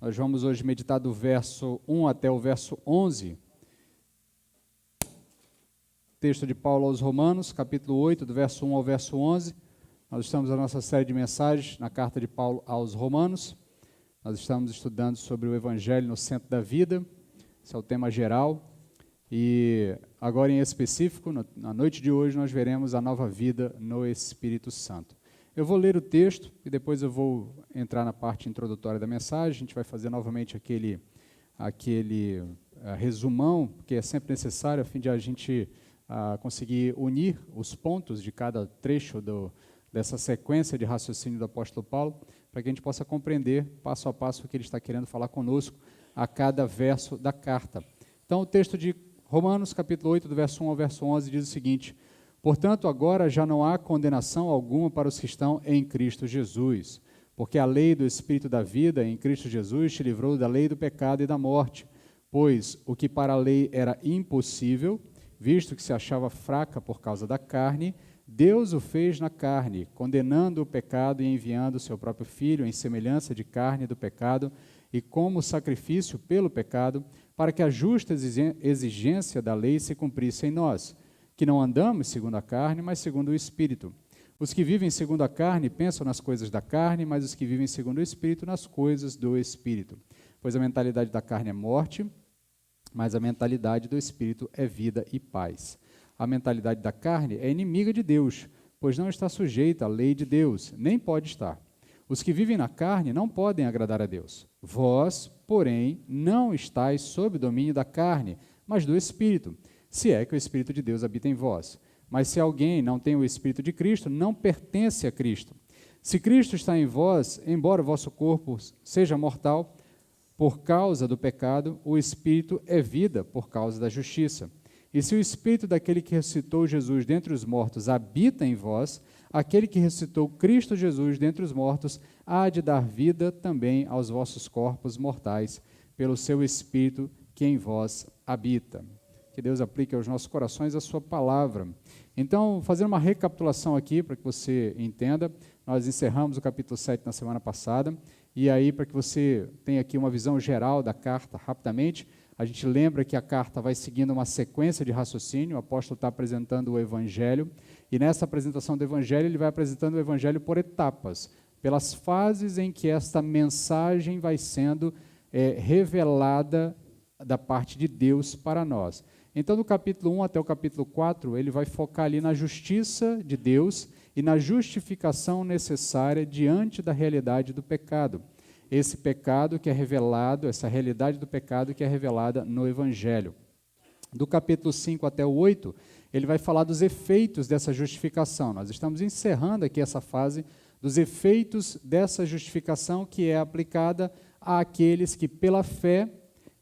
Nós vamos hoje meditar do verso 1 até o verso 11. Texto de Paulo aos Romanos, capítulo 8, do verso 1 ao verso 11. Nós estamos na nossa série de mensagens na carta de Paulo aos Romanos. Nós estamos estudando sobre o Evangelho no centro da vida. Esse é o tema geral. E agora em específico, na noite de hoje, nós veremos a nova vida no Espírito Santo. Eu vou ler o texto e depois eu vou entrar na parte introdutória da mensagem. A gente vai fazer novamente aquele resumão, que é sempre necessário a fim de a gente conseguir unir os pontos de cada trecho dessa sequência de raciocínio do apóstolo Paulo, para que a gente possa compreender passo a passo o que ele está querendo falar conosco a cada verso da carta. Então, o texto de Romanos, capítulo 8, do verso 1 ao verso 11, diz o seguinte: portanto, agora já não há condenação alguma para os que estão em Cristo Jesus, porque a lei do Espírito da vida em Cristo Jesus te livrou da lei do pecado e da morte, pois o que para a lei era impossível, visto que se achava fraca por causa da carne, Deus o fez na carne, condenando o pecado e enviando o seu próprio Filho em semelhança de carne do pecado e como sacrifício pelo pecado, para que a justa exigência da lei se cumprisse em nós, que não andamos segundo a carne, mas segundo o Espírito. Os que vivem segundo a carne pensam nas coisas da carne, mas os que vivem segundo o Espírito nas coisas do Espírito. Pois a mentalidade da carne é morte, mas a mentalidade do Espírito é vida e paz. A mentalidade da carne é inimiga de Deus, pois não está sujeita à lei de Deus, nem pode estar. Os que vivem na carne não podem agradar a Deus. Vós, porém, não estáis sob domínio da carne, mas do Espírito, se é que o Espírito de Deus habita em vós. Mas se alguém não tem o Espírito de Cristo, não pertence a Cristo. Se Cristo está em vós, embora o vosso corpo seja mortal, por causa do pecado, o Espírito é vida por causa da justiça. E se o Espírito daquele que ressuscitou Jesus dentre os mortos habita em vós, aquele que ressuscitou Cristo Jesus dentre os mortos há de dar vida também aos vossos corpos mortais, pelo seu Espírito que em vós habita. Que Deus aplique aos nossos corações a sua palavra. Então, fazendo uma recapitulação aqui, para que você entenda, nós encerramos o capítulo 7 na semana passada, e aí, para que você tenha aqui uma visão geral da carta rapidamente, a gente lembra que a carta vai seguindo uma sequência de raciocínio, o apóstolo está apresentando o Evangelho, e nessa apresentação do Evangelho, ele vai apresentando o Evangelho por etapas, pelas fases em que esta mensagem vai sendo revelada da parte de Deus para nós. Então, do capítulo 1 até o capítulo 4, ele vai focar ali na justiça de Deus e na justificação necessária diante da realidade do pecado. Esse pecado que é revelado, essa realidade do pecado que é revelada no Evangelho. Do capítulo 5 até o 8, ele vai falar dos efeitos dessa justificação. Nós estamos encerrando aqui essa fase dos efeitos dessa justificação que é aplicada àqueles que, pela fé,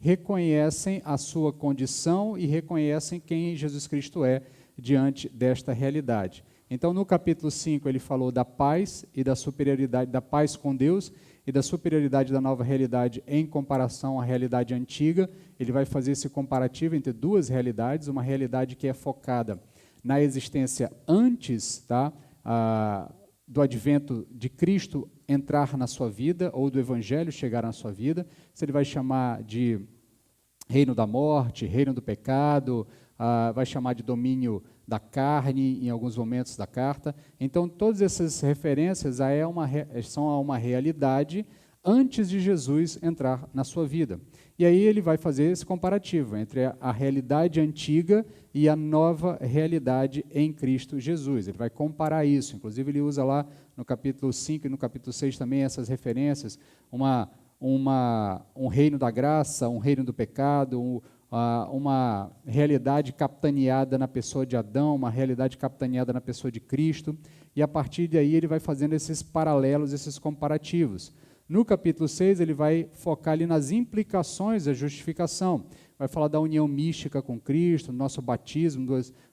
reconhecem a sua condição e reconhecem quem Jesus Cristo é diante desta realidade. Então, no capítulo 5, ele falou da paz e da superioridade, da paz com Deus e da superioridade da nova realidade em comparação à realidade antiga. Ele vai fazer esse comparativo entre duas realidades, uma realidade que é focada na existência antes do advento de Cristo entrar na sua vida, ou do Evangelho chegar na sua vida. Isso ele vai chamar de reino da morte, reino do pecado, vai chamar de domínio da carne em alguns momentos da carta. Então, todas essas referências são a uma realidade antes de Jesus entrar na sua vida. E aí ele vai fazer esse comparativo entre a realidade antiga e a nova realidade em Cristo Jesus. Ele vai comparar isso. Inclusive, ele usa lá no capítulo 5 e no capítulo 6 também essas referências, um reino da graça, um reino do pecado, uma realidade capitaneada na pessoa de Adão, uma realidade capitaneada na pessoa de Cristo, e a partir daí ele vai fazendo esses paralelos, esses comparativos. No capítulo 6 ele vai focar ali nas implicações da justificação, vai falar da união mística com Cristo, do nosso batismo,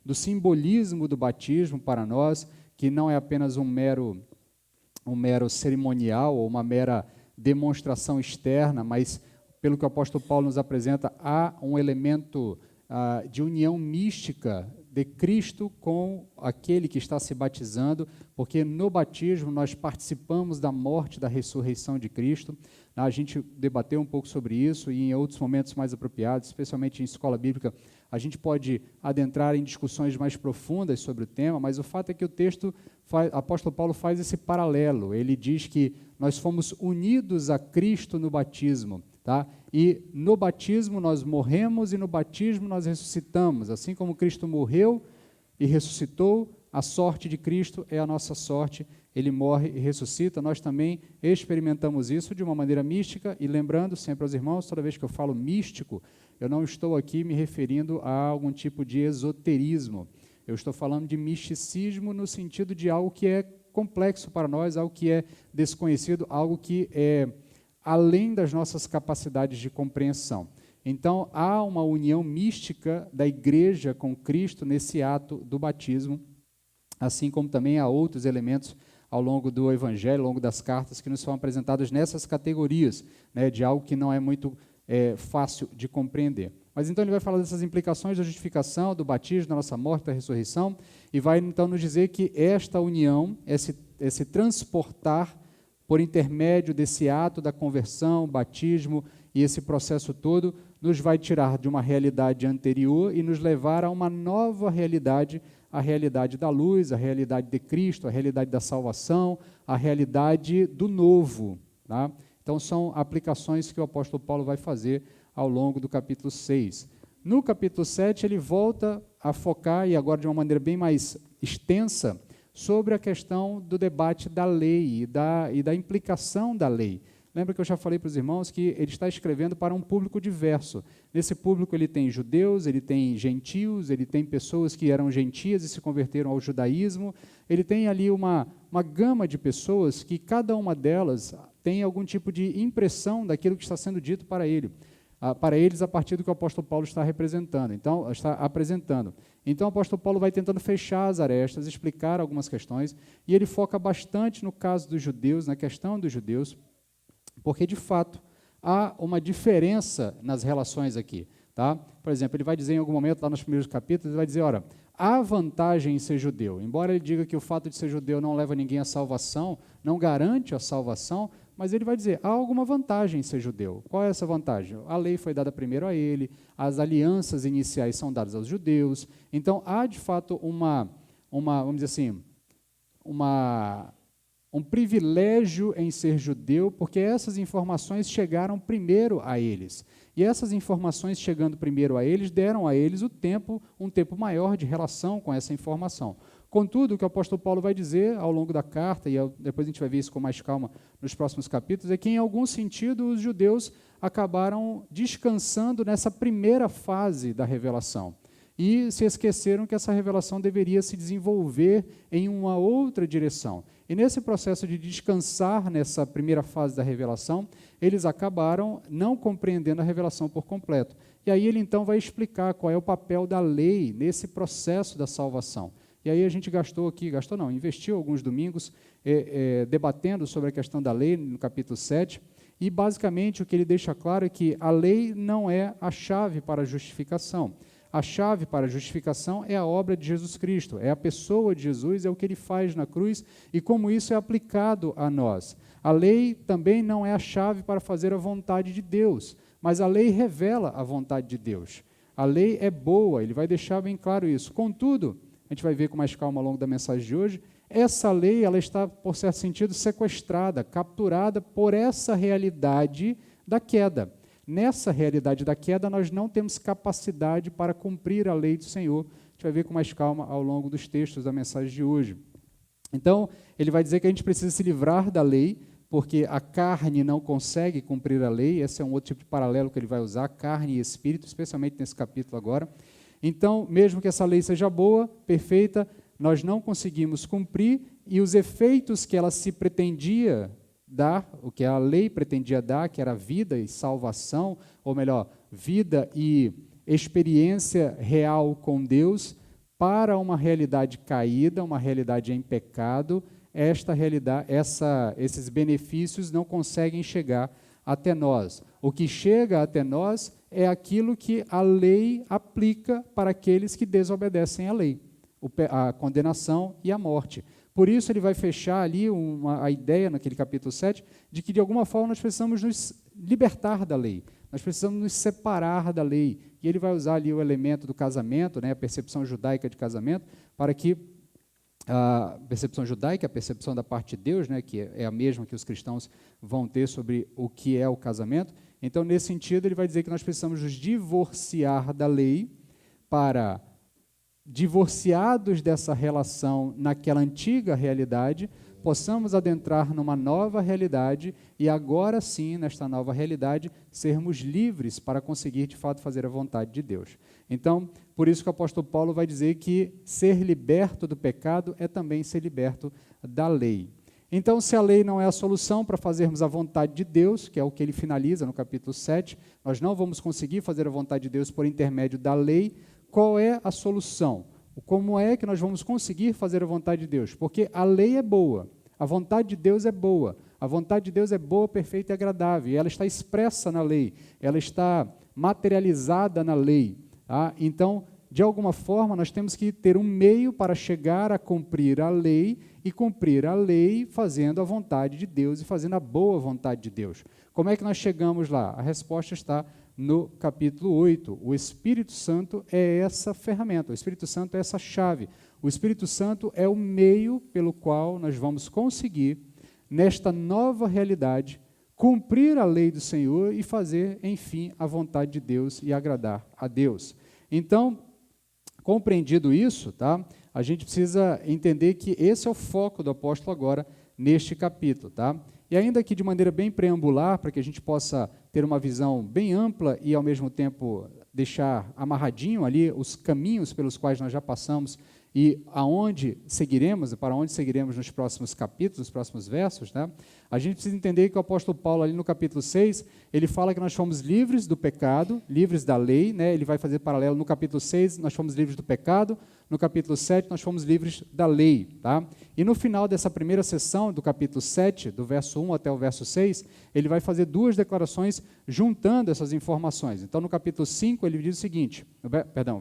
do simbolismo do batismo para nós, que não é apenas um mero cerimonial ou uma mera demonstração externa, mas pelo que o apóstolo Paulo nos apresenta, há um elemento de união mística de Cristo com aquele que está se batizando, porque no batismo nós participamos da morte, da ressurreição de Cristo. A gente debateu um pouco sobre isso e em outros momentos mais apropriados, especialmente em escola bíblica, a gente pode adentrar em discussões mais profundas sobre o tema, mas o fato é que o texto, apóstolo Paulo faz esse paralelo. Ele diz que nós fomos unidos a Cristo no batismo, tá? E no batismo nós morremos e no batismo nós ressuscitamos. Assim como Cristo morreu e ressuscitou, a sorte de Cristo é a nossa sorte. Ele morre e ressuscita. Nós também experimentamos isso de uma maneira mística. E lembrando sempre aos irmãos, toda vez que eu falo místico, eu não estou aqui me referindo a algum tipo de esoterismo. Eu estou falando de misticismo no sentido de algo que é complexo para nós, algo que é desconhecido, algo que é além das nossas capacidades de compreensão. Então, há uma união mística da igreja com Cristo nesse ato do batismo, assim como também há outros elementos ao longo do Evangelho, ao longo das cartas, que nos são apresentados nessas categorias, né, de algo que não é muito fácil de compreender. Mas então ele vai falar dessas implicações da justificação, do batismo, da nossa morte, da ressurreição, e vai então nos dizer que esta união, esse transportar por intermédio desse ato da conversão, batismo e esse processo todo, nos vai tirar de uma realidade anterior e nos levar a uma nova realidade, a realidade da luz, a realidade de Cristo, a realidade da salvação, a realidade do novo. Tá? Então, são aplicações que o apóstolo Paulo vai fazer ao longo do capítulo 6. No capítulo 7, ele volta a focar, e agora de uma maneira bem mais extensa, sobre a questão do debate da lei e da implicação da lei. Lembra que eu já falei para os irmãos que ele está escrevendo para um público diverso. Nesse público ele tem judeus, ele tem gentios, ele tem pessoas que eram gentias e se converteram ao judaísmo. Ele tem ali uma gama de pessoas que cada uma delas tem algum tipo de impressão daquilo que está sendo dito para eles a partir do que o apóstolo Paulo está representando, então está apresentando. Então o apóstolo Paulo vai tentando fechar as arestas, explicar algumas questões, e ele foca bastante no caso dos judeus, na questão dos judeus, porque de fato há uma diferença nas relações aqui. Tá? Por exemplo, ele vai dizer em algum momento, lá nos primeiros capítulos, ele vai dizer, ora, há vantagem em ser judeu. Embora ele diga que o fato de ser judeu não leva ninguém à salvação, não garante a salvação, mas ele vai dizer, há alguma vantagem em ser judeu. Qual é essa vantagem? A lei foi dada primeiro a ele, as alianças iniciais são dadas aos judeus, então há de fato vamos dizer assim, um privilégio em ser judeu, porque essas informações chegaram primeiro a eles. E essas informações chegando primeiro a eles, deram a eles um tempo maior de relação com essa informação. Contudo, o que o apóstolo Paulo vai dizer ao longo da carta, e depois a gente vai ver isso com mais calma nos próximos capítulos, é que, em algum sentido, os judeus acabaram descansando nessa primeira fase da revelação. E se esqueceram que essa revelação deveria se desenvolver em uma outra direção. E nesse processo de descansar nessa primeira fase da revelação, eles acabaram não compreendendo a revelação por completo. E aí ele então vai explicar qual é o papel da lei nesse processo da salvação. E aí a gente investiu alguns domingos debatendo sobre a questão da lei, no capítulo 7, e basicamente o que ele deixa claro é que a lei não é a chave para a justificação. A chave para a justificação é a obra de Jesus Cristo, é a pessoa de Jesus, é o que ele faz na cruz e como isso é aplicado a nós. A lei também não é a chave para fazer a vontade de Deus, mas a lei revela a vontade de Deus. A lei é boa, ele vai deixar bem claro isso. Contudo, a gente vai ver com mais calma ao longo da mensagem de hoje, essa lei ela está, por certo sentido, sequestrada, capturada por essa realidade da queda. Nessa realidade da queda, nós não temos capacidade para cumprir a lei do Senhor. A gente vai ver com mais calma ao longo dos textos da mensagem de hoje. Então, ele vai dizer que a gente precisa se livrar da lei, porque a carne não consegue cumprir a lei. Esse é um outro tipo de paralelo que ele vai usar, carne e espírito, especialmente nesse capítulo agora. Então, mesmo que essa lei seja boa, perfeita, nós não conseguimos cumprir, e os efeitos que ela se pretendia dar, o que a lei pretendia dar, que era vida e salvação, ou melhor, vida e experiência real com Deus, para uma realidade caída, uma realidade em pecado, esta realidade, esses benefícios não conseguem chegar até nós. O que chega até nós é aquilo que a lei aplica para aqueles que desobedecem à lei, a condenação e a morte. Por isso ele vai fechar ali a ideia, naquele capítulo 7, de que de alguma forma nós precisamos nos libertar da lei, nós precisamos nos separar da lei. E ele vai usar ali o elemento do casamento, né, a percepção judaica de casamento, para que a percepção judaica, a percepção da parte de Deus, né, que é a mesma que os cristãos vão ter sobre o que é o casamento. Então, nesse sentido, ele vai dizer que nós precisamos nos divorciar da lei para, divorciados dessa relação naquela antiga realidade, possamos adentrar numa nova realidade e agora sim, nesta nova realidade, sermos livres para conseguir de fato fazer a vontade de Deus. Então, por isso que o apóstolo Paulo vai dizer que ser liberto do pecado é também ser liberto da lei. Então, se a lei não é a solução para fazermos a vontade de Deus, que é o que ele finaliza no capítulo 7, nós não vamos conseguir fazer a vontade de Deus por intermédio da lei, qual é a solução? Como é que nós vamos conseguir fazer a vontade de Deus? Porque a lei é boa, a vontade de Deus é boa, a vontade de Deus é boa, perfeita e agradável, e ela está expressa na lei, ela está materializada na lei. Tá? Então, de alguma forma, nós temos que ter um meio para chegar a cumprir a lei, e cumprir a lei fazendo a vontade de Deus e fazendo a boa vontade de Deus. Como é que nós chegamos lá? A resposta está no capítulo 8. O Espírito Santo é essa ferramenta, o Espírito Santo é essa chave. O Espírito Santo é o meio pelo qual nós vamos conseguir, nesta nova realidade, cumprir a lei do Senhor e fazer, enfim, a vontade de Deus e agradar a Deus. Então, compreendido isso, tá? A gente precisa entender que esse é o foco do apóstolo agora neste capítulo. Tá? E ainda que de maneira bem preambular, para que a gente possa ter uma visão bem ampla e, ao mesmo tempo, deixar amarradinho ali os caminhos pelos quais nós já passamos e aonde seguiremos, para onde seguiremos nos próximos capítulos, nos próximos versos, né? A gente precisa entender que o apóstolo Paulo, ali no capítulo 6, ele fala que nós fomos livres do pecado, livres da lei, né? Ele vai fazer paralelo no capítulo 6, nós fomos livres do pecado, no capítulo 7, nós fomos livres da lei. Tá? E no final dessa primeira sessão, do capítulo 7, do verso 1 até o verso 6, ele vai fazer duas declarações juntando essas informações. Então, no capítulo 5, ele diz o seguinte,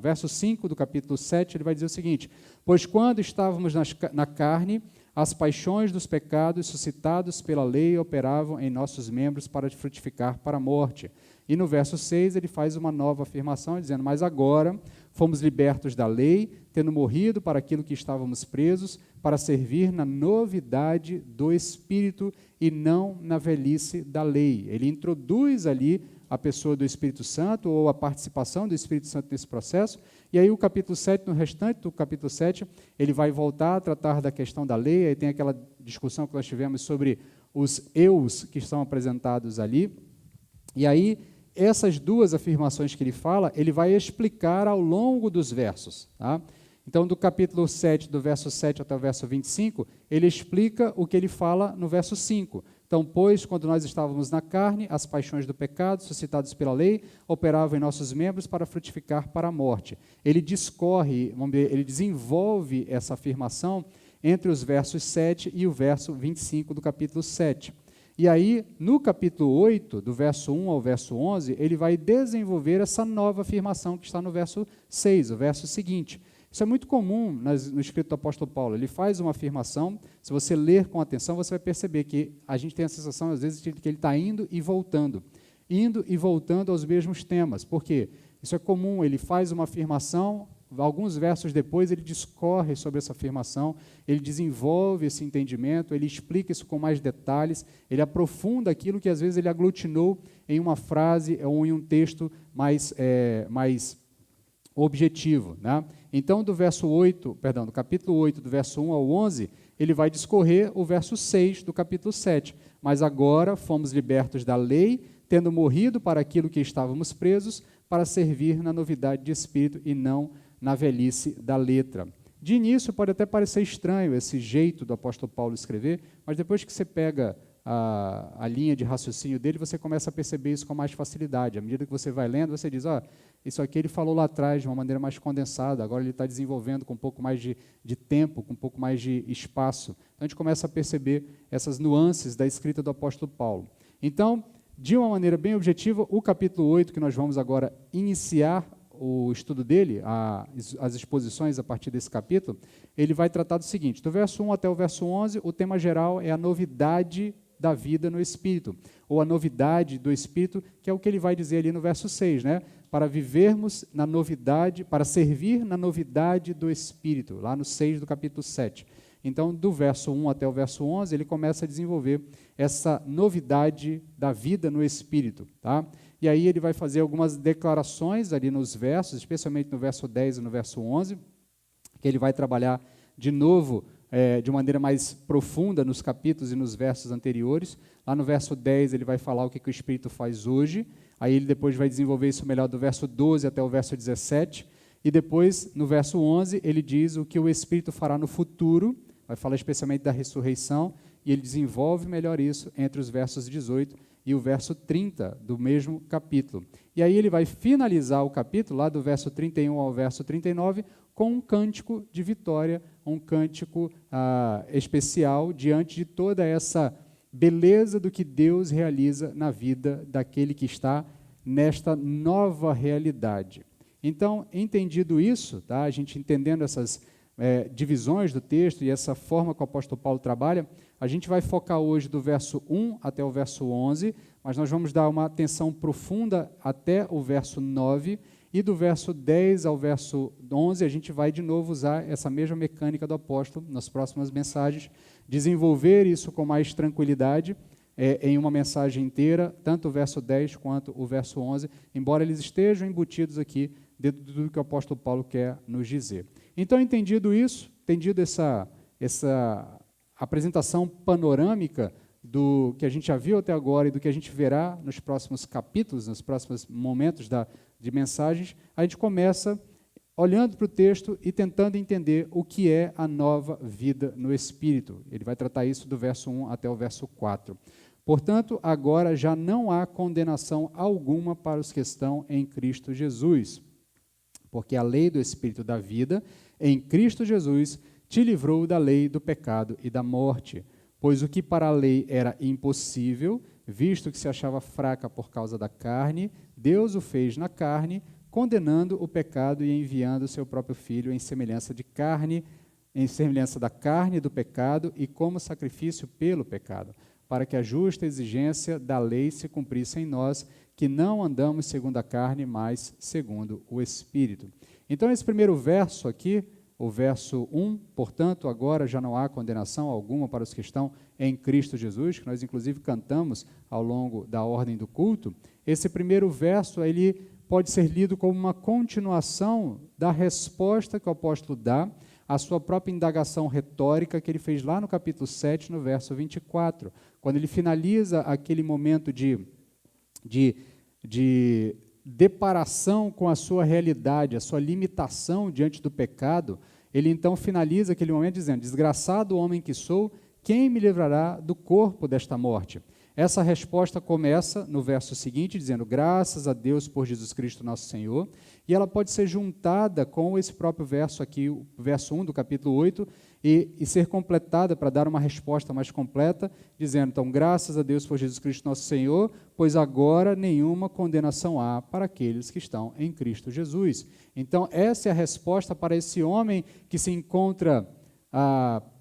verso 5 do capítulo 7, ele vai dizer o seguinte: pois quando estávamos na carne, as paixões dos pecados suscitados pela lei operavam em nossos membros para frutificar para a morte. E no verso 6 ele faz uma nova afirmação, dizendo: mas agora fomos libertos da lei, tendo morrido para aquilo que estávamos presos, para servir na novidade do Espírito e não na velhice da lei. Ele introduz ali a pessoa do Espírito Santo, ou a participação do Espírito Santo nesse processo, e aí o capítulo 7, no restante do capítulo 7, ele vai voltar a tratar da questão da lei, aí tem aquela discussão que nós tivemos sobre os eus que estão apresentados ali, e aí essas duas afirmações que ele fala, ele vai explicar ao longo dos versos. Tá? Então, do capítulo 7, do verso 7 até o verso 25, ele explica o que ele fala no verso 5. Então, pois, quando nós estávamos na carne, as paixões do pecado, suscitadas pela lei, operavam em nossos membros para frutificar para a morte. Ele discorre, ele desenvolve essa afirmação entre os versos 7 e o verso 25 do capítulo 7. E aí, no capítulo 8, do verso 1 ao verso 11, ele vai desenvolver essa nova afirmação que está no verso 6, o verso seguinte. Isso é muito comum no escrito do apóstolo Paulo. Ele faz uma afirmação, se você ler com atenção, você vai perceber que a gente tem a sensação, às vezes, de que ele está indo e voltando aos mesmos temas. Por quê? Isso é comum, ele faz uma afirmação, alguns versos depois ele discorre sobre essa afirmação, ele desenvolve esse entendimento, ele explica isso com mais detalhes, ele aprofunda aquilo que às vezes ele aglutinou em uma frase ou em um texto mais objetivo. Né? Então, do capítulo 8, do verso 1 ao 11, ele vai discorrer o verso 6 do capítulo 7. Mas agora fomos libertos da lei, tendo morrido para aquilo que estávamos presos, para servir na novidade de espírito e não na velhice da letra. De início, pode até parecer estranho esse jeito do apóstolo Paulo escrever, mas depois que você pega a linha de raciocínio dele, você começa a perceber isso com mais facilidade. À medida que você vai lendo, você diz, isso aqui ele falou lá atrás de uma maneira mais condensada, agora ele está desenvolvendo com um pouco mais de tempo, com um pouco mais de espaço. Então, a gente começa a perceber essas nuances da escrita do apóstolo Paulo. Então, de uma maneira bem objetiva, o capítulo 8, que nós vamos agora iniciar o estudo dele, as exposições a partir desse capítulo, ele vai tratar do seguinte: do verso 1 até o verso 11, o tema geral é a novidade da vida no Espírito, ou a novidade do Espírito, que é o que ele vai dizer ali no verso 6, né? Para vivermos na novidade, para servir na novidade do Espírito, lá no 6 do capítulo 7. Então, do verso 1 até o verso 11, ele começa a desenvolver essa novidade da vida no Espírito, tá? E aí ele vai fazer algumas declarações ali nos versos, especialmente no verso 10 e no verso 11, que ele vai trabalhar de novo, de maneira mais profunda nos capítulos e nos versos anteriores. Lá no verso 10 ele vai falar o que o Espírito faz hoje, aí ele depois vai desenvolver isso melhor do verso 12 até o verso 17, e depois, no verso 11, ele diz o que o Espírito fará no futuro, vai falar especialmente da ressurreição, e ele desenvolve melhor isso entre os versos 18 e o verso 30 do mesmo capítulo. E aí ele vai finalizar o capítulo, lá do verso 31 ao verso 39, com um cântico de vitória, um cântico especial diante de toda essa beleza do que Deus realiza na vida daquele que está nesta nova realidade. Então, entendido isso, tá, a gente entendendo essas divisões do texto e essa forma que o apóstolo Paulo trabalha, a gente vai focar hoje do verso 1 até o verso 11, mas nós vamos dar uma atenção profunda até o verso 9, e do verso 10 ao verso 11 a gente vai de novo usar essa mesma mecânica do apóstolo nas próximas mensagens, desenvolver isso com mais tranquilidade em uma mensagem inteira, tanto o verso 10 quanto o verso 11, embora eles estejam embutidos aqui dentro de tudo que o apóstolo Paulo quer nos dizer. Então, entendido isso, entendido essa apresentação panorâmica do que a gente já viu até agora e do que a gente verá nos próximos capítulos, nos próximos momentos de mensagens, a gente começa olhando para o texto e tentando entender o que é a nova vida no Espírito. Ele vai tratar isso do verso 1 até o verso 4. Portanto, agora já não há condenação alguma para os que estão em Cristo Jesus, porque a lei do Espírito da vida, em Cristo Jesus, te livrou da lei do pecado e da morte. Pois o que para a lei era impossível, visto que se achava fraca por causa da carne, Deus o fez na carne, condenando o pecado e enviando o seu próprio Filho em semelhança da carne do pecado e como sacrifício pelo pecado, para que a justa exigência da lei se cumprisse em nós, que não andamos segundo a carne, mas segundo o Espírito. Então, esse primeiro verso aqui, o verso 1, portanto, agora já não há condenação alguma para os que estão em Cristo Jesus, que nós inclusive cantamos ao longo da ordem do culto. Esse primeiro verso, ele pode ser lido como uma continuação da resposta que o apóstolo dá à sua própria indagação retórica que ele fez lá no capítulo 7, no verso 24, quando ele finaliza aquele momento de deparação com a sua realidade, a sua limitação diante do pecado. Ele então finaliza aquele momento dizendo: desgraçado homem que sou, quem me livrará do corpo desta morte? Essa resposta começa no verso seguinte, dizendo: graças a Deus por Jesus Cristo nosso Senhor, e ela pode ser juntada com esse próprio verso aqui, o verso 1 do capítulo 8, e ser completada para dar uma resposta mais completa, dizendo, então, graças a Deus por Jesus Cristo nosso Senhor, pois agora nenhuma condenação há para aqueles que estão em Cristo Jesus. Então, essa é a resposta para esse homem que se encontra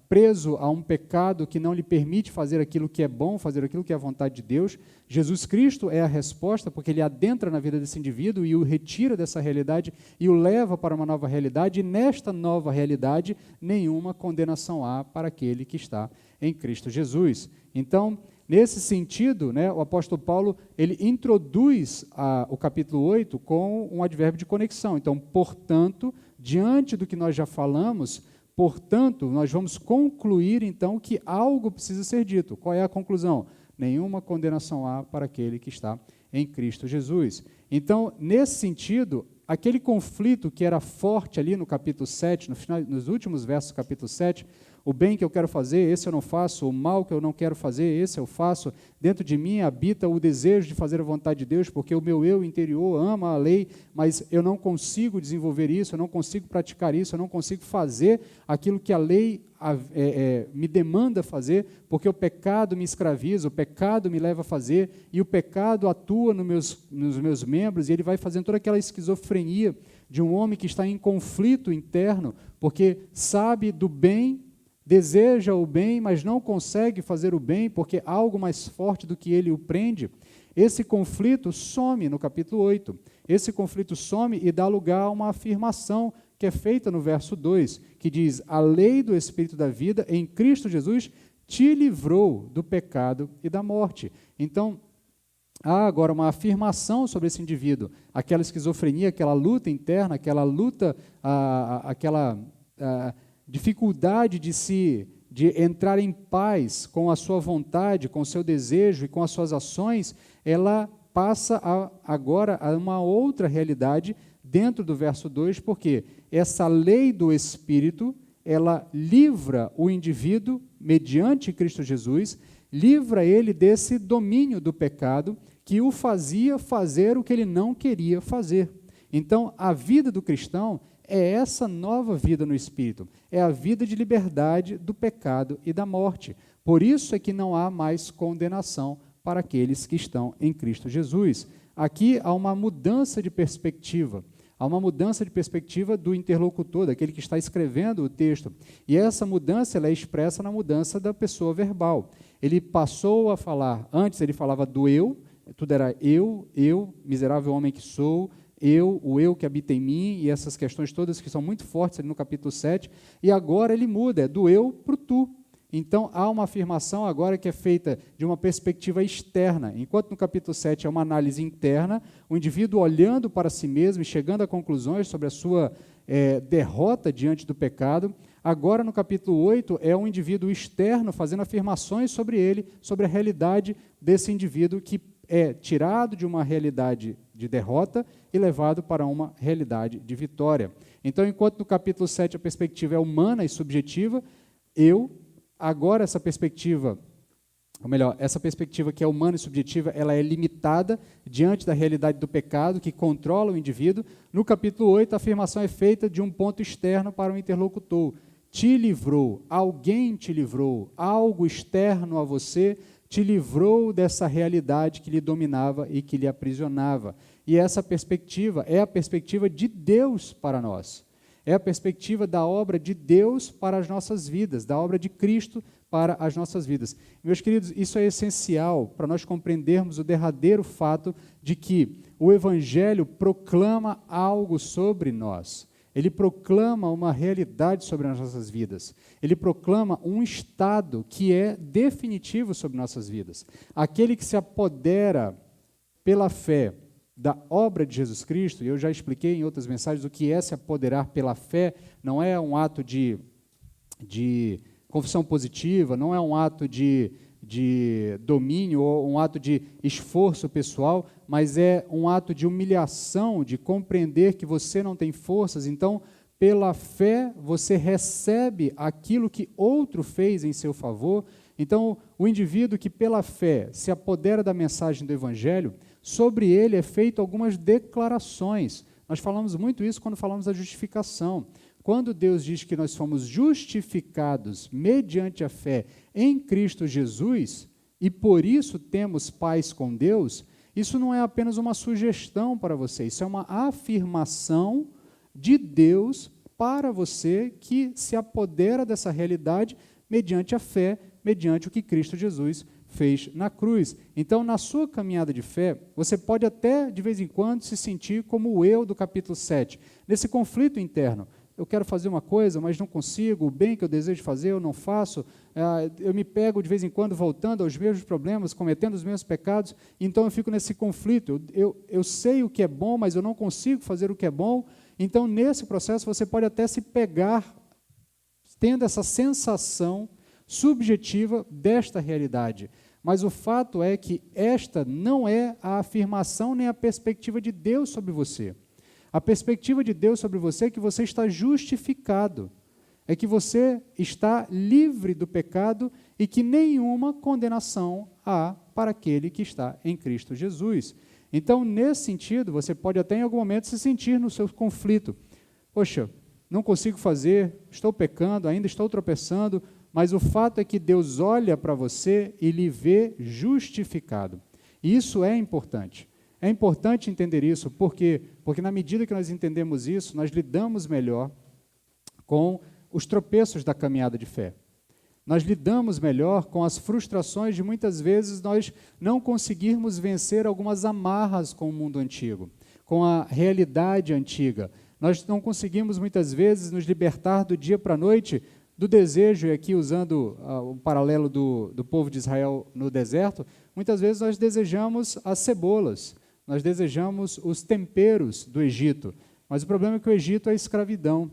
preso a um pecado que não lhe permite fazer aquilo que é bom, fazer aquilo que é a vontade de Deus. Jesus Cristo é a resposta, porque ele adentra na vida desse indivíduo e o retira dessa realidade e o leva para uma nova realidade, e nesta nova realidade nenhuma condenação há para aquele que está em Cristo Jesus. Então, nesse sentido, o apóstolo Paulo ele introduz o capítulo 8 com um advérbio de conexão. Então, portanto, diante do que nós já falamos, portanto, nós vamos concluir, então, que algo precisa ser dito. Qual é a conclusão? Nenhuma condenação há para aquele que está em Cristo Jesus. Então, nesse sentido, aquele conflito que era forte ali no capítulo 7, nos últimos versos do capítulo 7, o bem que eu quero fazer, esse eu não faço, o mal que eu não quero fazer, esse eu faço, dentro de mim habita o desejo de fazer a vontade de Deus, porque o meu eu interior ama a lei, mas eu não consigo desenvolver isso, eu não consigo praticar isso, eu não consigo fazer aquilo que a lei me demanda fazer, porque o pecado me escraviza, o pecado me leva a fazer, e o pecado atua nos meus membros, e ele vai fazendo toda aquela esquizofrenia de um homem que está em conflito interno, porque sabe do bem, deseja o bem, mas não consegue fazer o bem, porque algo mais forte do que ele o prende. Esse conflito some no capítulo 8. Esse conflito some e dá lugar a uma afirmação que é feita no verso 2, que diz: a lei do Espírito da vida em Cristo Jesus te livrou do pecado e da morte. Então, há agora uma afirmação sobre esse indivíduo, aquela esquizofrenia, aquela luta interna, aquela luta, aquela dificuldade de entrar em paz com a sua vontade, com o seu desejo e com as suas ações, ela passa agora a uma outra realidade dentro do verso 2, porque essa lei do Espírito, ela livra o indivíduo, mediante Cristo Jesus, livra ele desse domínio do pecado que o fazia fazer o que ele não queria fazer. Então, a vida do cristão é essa nova vida no Espírito, é a vida de liberdade do pecado e da morte. Por isso é que não há mais condenação para aqueles que estão em Cristo Jesus. Aqui há uma mudança de perspectiva. Há uma mudança de perspectiva do interlocutor, daquele que está escrevendo o texto. E essa mudança ela é expressa na mudança da pessoa verbal. Ele passou a falar, antes ele falava do eu, tudo era eu, miserável homem que sou, o eu que habita em mim, e essas questões todas que são muito fortes ali no capítulo 7, e agora ele muda, é do eu para o tu. Então, há uma afirmação agora que é feita de uma perspectiva externa. Enquanto no capítulo 7 é uma análise interna, o indivíduo olhando para si mesmo e chegando a conclusões sobre a sua derrota diante do pecado, agora no capítulo 8 é um indivíduo externo fazendo afirmações sobre ele, sobre a realidade desse indivíduo que é tirado de uma realidade de derrota e levado para uma realidade de vitória. Então, enquanto no capítulo 7 a perspectiva é humana e subjetiva, agora essa perspectiva, ou melhor, essa perspectiva que é humana e subjetiva, ela é limitada diante da realidade do pecado que controla o indivíduo. No capítulo 8, a afirmação é feita de um ponto externo para o interlocutor. Te livrou, alguém te livrou, algo externo a você te livrou dessa realidade que lhe dominava e que lhe aprisionava. E essa perspectiva é a perspectiva de Deus para nós. É a perspectiva da obra de Deus para as nossas vidas, da obra de Cristo para as nossas vidas. Meus queridos, isso é essencial para nós compreendermos o derradeiro fato de que o Evangelho proclama algo sobre nós. Ele proclama uma realidade sobre as nossas vidas. Ele proclama um estado que é definitivo sobre nossas vidas. Aquele que se apodera pela fé da obra de Jesus Cristo, e eu já expliquei em outras mensagens o que é se apoderar pela fé, não é um ato de confissão positiva, não é um ato de domínio ou um ato de esforço pessoal, mas é um ato de humilhação, de compreender que você não tem forças. Então, pela fé, você recebe aquilo que outro fez em seu favor. Então, o indivíduo que pela fé se apodera da mensagem do Evangelho, sobre ele é feito algumas declarações. Nós falamos muito isso quando falamos da justificação. Quando Deus diz que nós fomos justificados mediante a fé em Cristo Jesus, e por isso temos paz com Deus, isso não é apenas uma sugestão para você, isso é uma afirmação de Deus para você que se apodera dessa realidade mediante a fé, mediante o que Cristo Jesus fez na cruz. Então, na sua caminhada de fé, você pode até, de vez em quando, se sentir como o eu do capítulo 7, nesse conflito interno. Eu quero fazer uma coisa, mas não consigo, o bem que eu desejo fazer, eu não faço, eu me pego de vez em quando voltando aos mesmos problemas, cometendo os mesmos pecados, então eu fico nesse conflito. Eu sei o que é bom, mas eu não consigo fazer o que é bom. Então, nesse processo, você pode até se pegar tendo essa sensação subjetiva desta realidade. Mas o fato é que esta não é a afirmação nem a perspectiva de Deus sobre você. A perspectiva de Deus sobre você é que você está justificado, é que você está livre do pecado e que nenhuma condenação há para aquele que está em Cristo Jesus. Então, nesse sentido, você pode até em algum momento se sentir no seu conflito. Poxa, não consigo fazer, estou pecando, ainda estou tropeçando, mas o fato é que Deus olha para você e lhe vê justificado. E isso é importante. É importante entender isso, por quê? Porque na medida que nós entendemos isso, nós lidamos melhor com os tropeços da caminhada de fé. Nós lidamos melhor com as frustrações de muitas vezes nós não conseguirmos vencer algumas amarras com o mundo antigo, com a realidade antiga. Nós não conseguimos muitas vezes nos libertar do dia para a noite do desejo, e aqui usando o paralelo do povo de Israel no deserto, muitas vezes nós desejamos as cebolas, nós desejamos os temperos do Egito, mas o problema é que o Egito é escravidão,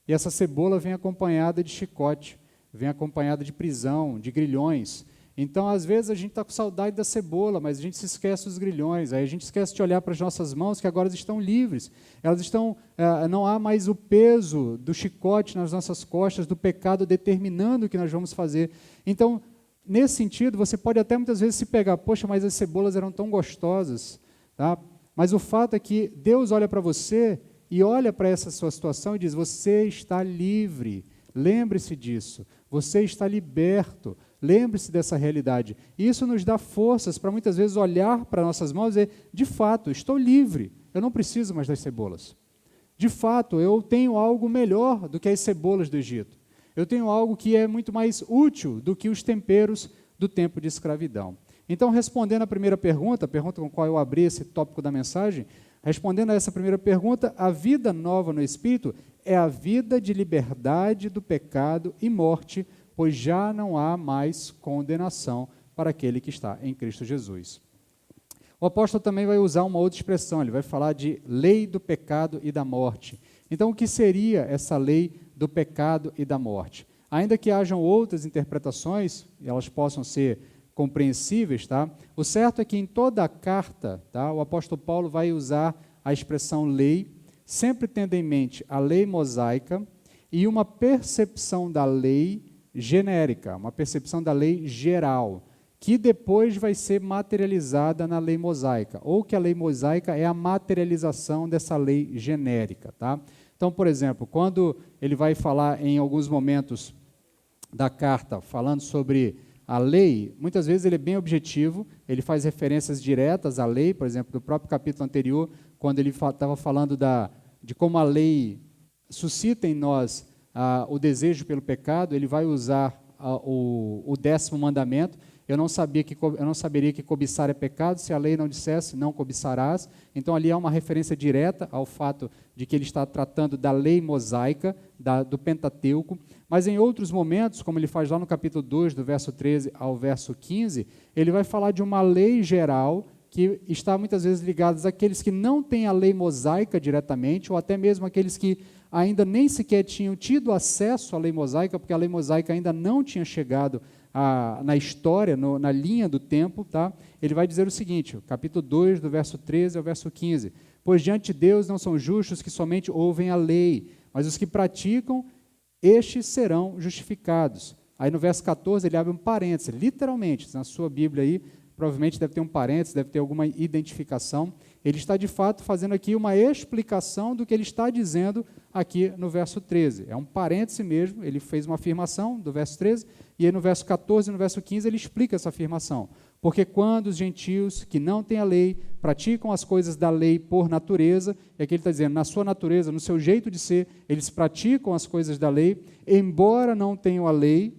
e essa cebola vem acompanhada de chicote, vem acompanhada de prisão, de grilhões. Então, às vezes, a gente está com saudade da cebola, mas a gente se esquece dos grilhões, aí a gente esquece de olhar para as nossas mãos, que agora estão livres. Elas estão, não há mais o peso do chicote nas nossas costas, do pecado determinando o que nós vamos fazer. Então, nesse sentido, você pode até muitas vezes se pegar, poxa, mas as cebolas eram tão gostosas. Tá? Mas o fato é que Deus olha para você e olha para essa sua situação e diz, você está livre, lembre-se disso, você está liberto, lembre-se dessa realidade. E isso nos dá forças para muitas vezes olhar para nossas mãos e dizer, de fato, estou livre, eu não preciso mais das cebolas. De fato, eu tenho algo melhor do que as cebolas do Egito. Eu tenho algo que é muito mais útil do que os temperos do tempo de escravidão. Então, respondendo à primeira pergunta, a pergunta com a qual eu abri esse tópico da mensagem, respondendo a essa primeira pergunta, a vida nova no Espírito é a vida de liberdade do pecado e morte, pois já não há mais condenação para aquele que está em Cristo Jesus. O apóstolo também vai usar uma outra expressão, ele vai falar de lei do pecado e da morte. Então, o que seria essa lei do pecado e da morte? Ainda que hajam outras interpretações, e elas possam ser compreensíveis, tá? O certo é que em toda a carta, tá, o apóstolo Paulo vai usar a expressão lei, sempre tendo em mente a lei mosaica e uma percepção da lei genérica, uma percepção da lei geral, que depois vai ser materializada na lei mosaica, ou que a lei mosaica é a materialização dessa lei genérica. Tá? Então, por exemplo, quando ele vai falar em alguns momentos da carta, falando sobre a lei, muitas vezes ele é bem objetivo, ele faz referências diretas à lei, por exemplo, do próprio capítulo anterior, quando ele estava falando de como a lei suscita em nós o desejo pelo pecado, ele vai usar o 10º mandamento. Eu não saberia que cobiçar é pecado se a lei não dissesse não cobiçarás. Então ali há uma referência direta ao fato de que ele está tratando da lei mosaica, do Pentateuco. Mas em outros momentos, como ele faz lá no capítulo 2, do verso 13 ao verso 15, ele vai falar de uma lei geral que está muitas vezes ligada àqueles que não têm a lei mosaica diretamente, ou até mesmo aqueles que ainda nem sequer tinham tido acesso à lei mosaica, porque a lei mosaica ainda não tinha chegado na história, na linha do tempo. Tá? Ele vai dizer o seguinte, capítulo 2, do verso 13 ao verso 15, pois diante de Deus não são justos que somente ouvem a lei, mas os que praticam, estes serão justificados. Aí no verso 14 ele abre um parêntese, literalmente, na sua Bíblia aí, provavelmente deve ter um parêntese, deve ter alguma identificação. Ele está, de fato, fazendo aqui uma explicação do que ele está dizendo aqui no verso 13. É um parêntese mesmo, ele fez uma afirmação do verso 13, e aí no verso 14 e no verso 15 ele explica essa afirmação. Porque quando os gentios que não têm a lei praticam as coisas da lei por natureza, é que ele está dizendo, na sua natureza, no seu jeito de ser, eles praticam as coisas da lei, embora não tenham a lei,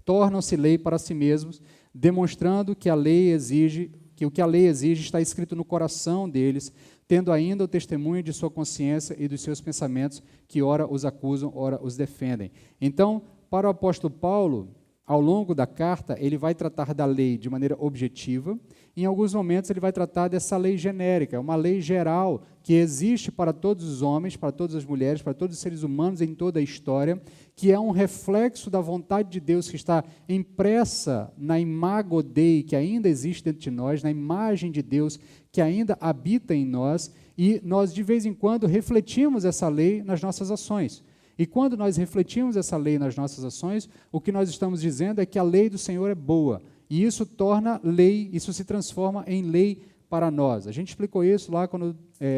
tornam-se lei para si mesmos, demonstrando que a lei exige, que o que a lei exige está escrito no coração deles, tendo ainda o testemunho de sua consciência e dos seus pensamentos, que ora os acusam, ora os defendem. Então, para o apóstolo Paulo, ao longo da carta, ele vai tratar da lei de maneira objetiva, em alguns momentos ele vai tratar dessa lei genérica, uma lei geral que existe para todos os homens, para todas as mulheres, para todos os seres humanos em toda a história, que é um reflexo da vontade de Deus que está impressa na imago Dei, que ainda existe dentro de nós, na imagem de Deus que ainda habita em nós, e nós de vez em quando refletimos essa lei nas nossas ações. E quando nós refletimos essa lei nas nossas ações, o que nós estamos dizendo é que a lei do Senhor é boa, e isso torna lei, isso se transforma em lei para nós. A gente explicou isso lá quando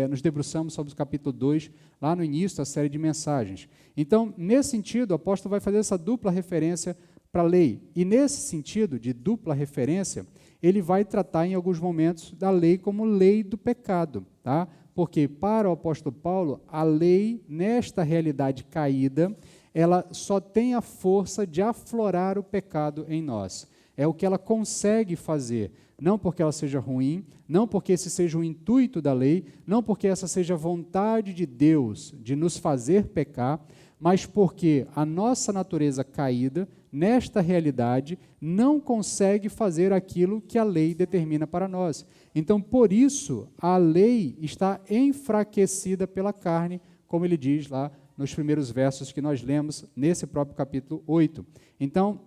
nos debruçamos sobre o capítulo 2, lá no início da série de mensagens. Então, nesse sentido, o apóstolo vai fazer essa dupla referência para a lei. E nesse sentido de dupla referência, ele vai tratar em alguns momentos da lei como lei do pecado, tá? Porque para o apóstolo Paulo, a lei, nesta realidade caída, ela só tem a força de aflorar o pecado em nós. É o que ela consegue fazer, não porque ela seja ruim, não porque esse seja o intuito da lei, não porque essa seja a vontade de Deus de nos fazer pecar, mas porque a nossa natureza caída, nesta realidade, não consegue fazer aquilo que a lei determina para nós. Então, por isso, a lei está enfraquecida pela carne, como ele diz lá nos primeiros versos que nós lemos nesse próprio capítulo 8. Então,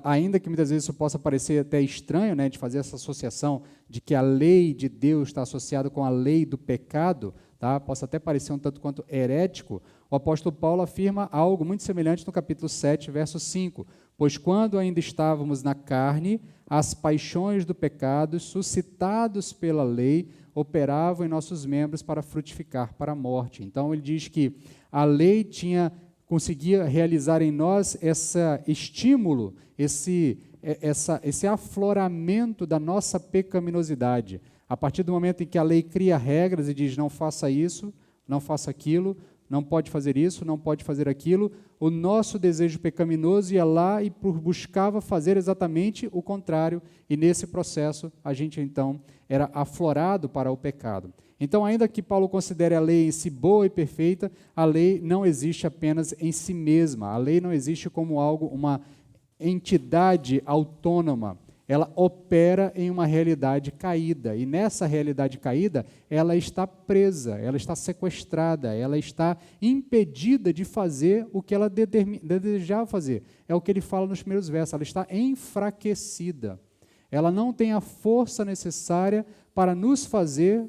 ainda que muitas vezes isso possa parecer até estranho, né, de fazer essa associação de que a lei de Deus está associada com a lei do pecado, tá? Possa até parecer um tanto quanto herético, o apóstolo Paulo afirma algo muito semelhante no capítulo 7, verso 5. Pois quando ainda estávamos na carne, as paixões do pecado, suscitados pela lei, operavam em nossos membros para frutificar para a morte. Então, ele diz que a lei conseguia realizar em nós esse estímulo, esse afloramento da nossa pecaminosidade. A partir do momento em que a lei cria regras e diz não faça isso, não faça aquilo, não pode fazer isso, não pode fazer aquilo, o nosso desejo pecaminoso ia lá e buscava fazer exatamente o contrário, e nesse processo a gente então era aflorado para o pecado. Então, ainda que Paulo considere a lei em si boa e perfeita, a lei não existe apenas em si mesma, a lei não existe como algo, uma entidade autônoma. Ela opera em uma realidade caída, e nessa realidade caída, ela está presa, ela está sequestrada, ela está impedida de fazer o que ela desejava fazer. É o que ele fala nos primeiros versos, ela está enfraquecida. Ela não tem a força necessária para nos fazer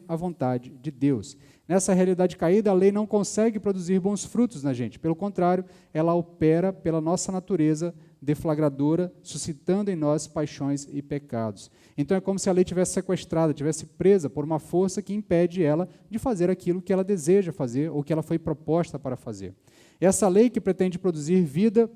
a vontade de Deus. Nessa realidade caída, a lei não consegue produzir bons frutos na gente. Pelo contrário, ela opera pela nossa natureza deflagradora, suscitando em nós paixões e pecados. Então é como se a lei tivesse sequestrada, tivesse presa por uma força que impede ela de fazer aquilo que ela deseja fazer ou que ela foi proposta para fazer. Essa lei que pretendia produzir vida,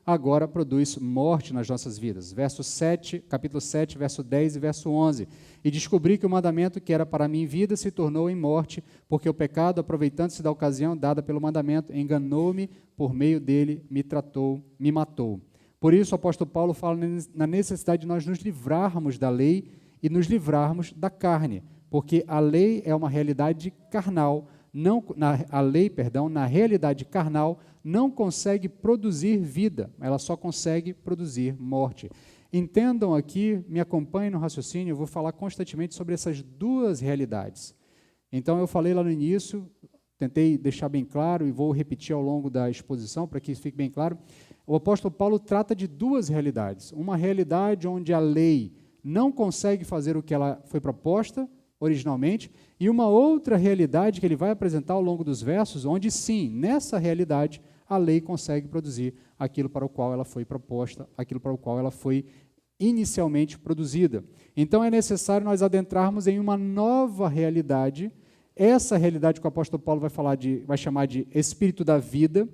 agora produz morte nas nossas vidas. Verso 7, capítulo 7, verso 10 e verso 11. E descobri que o mandamento que era para mim vida se tornou em morte, porque o pecado, aproveitando-se da ocasião dada pelo mandamento, enganou-me, por meio dele me matou. Por isso o apóstolo Paulo fala na necessidade de nós nos livrarmos da lei e nos livrarmos da carne, porque a lei é uma realidade carnal, na realidade carnal, não consegue produzir vida, ela só consegue produzir morte. Entendam aqui, me acompanhem no raciocínio, eu vou falar constantemente sobre essas duas realidades. Então, eu falei lá no início, tentei deixar bem claro e vou repetir ao longo da exposição para que isso fique bem claro. O apóstolo Paulo trata de duas realidades. Uma realidade onde a lei não consegue fazer o que ela foi proposta originalmente, e uma outra realidade que ele vai apresentar ao longo dos versos, onde sim, nessa realidade, a lei consegue produzir aquilo para o qual ela foi proposta, aquilo para o qual ela foi inicialmente produzida. Então é necessário nós adentrarmos em uma nova realidade, essa realidade que o apóstolo Paulo vai chamar de espírito da vida,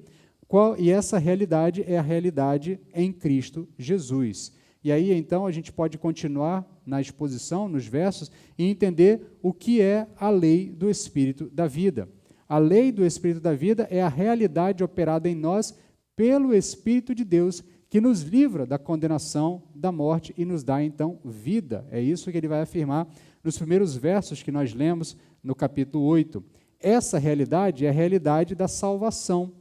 e essa realidade é a realidade em Cristo Jesus. E aí, então, a gente pode continuar na exposição, nos versos, e entender o que é a lei do Espírito da vida. A lei do Espírito da vida é a realidade operada em nós pelo Espírito de Deus, que nos livra da condenação, da morte e nos dá, então, vida. É isso que ele vai afirmar nos primeiros versos que nós lemos no capítulo 8. Essa realidade é a realidade da salvação.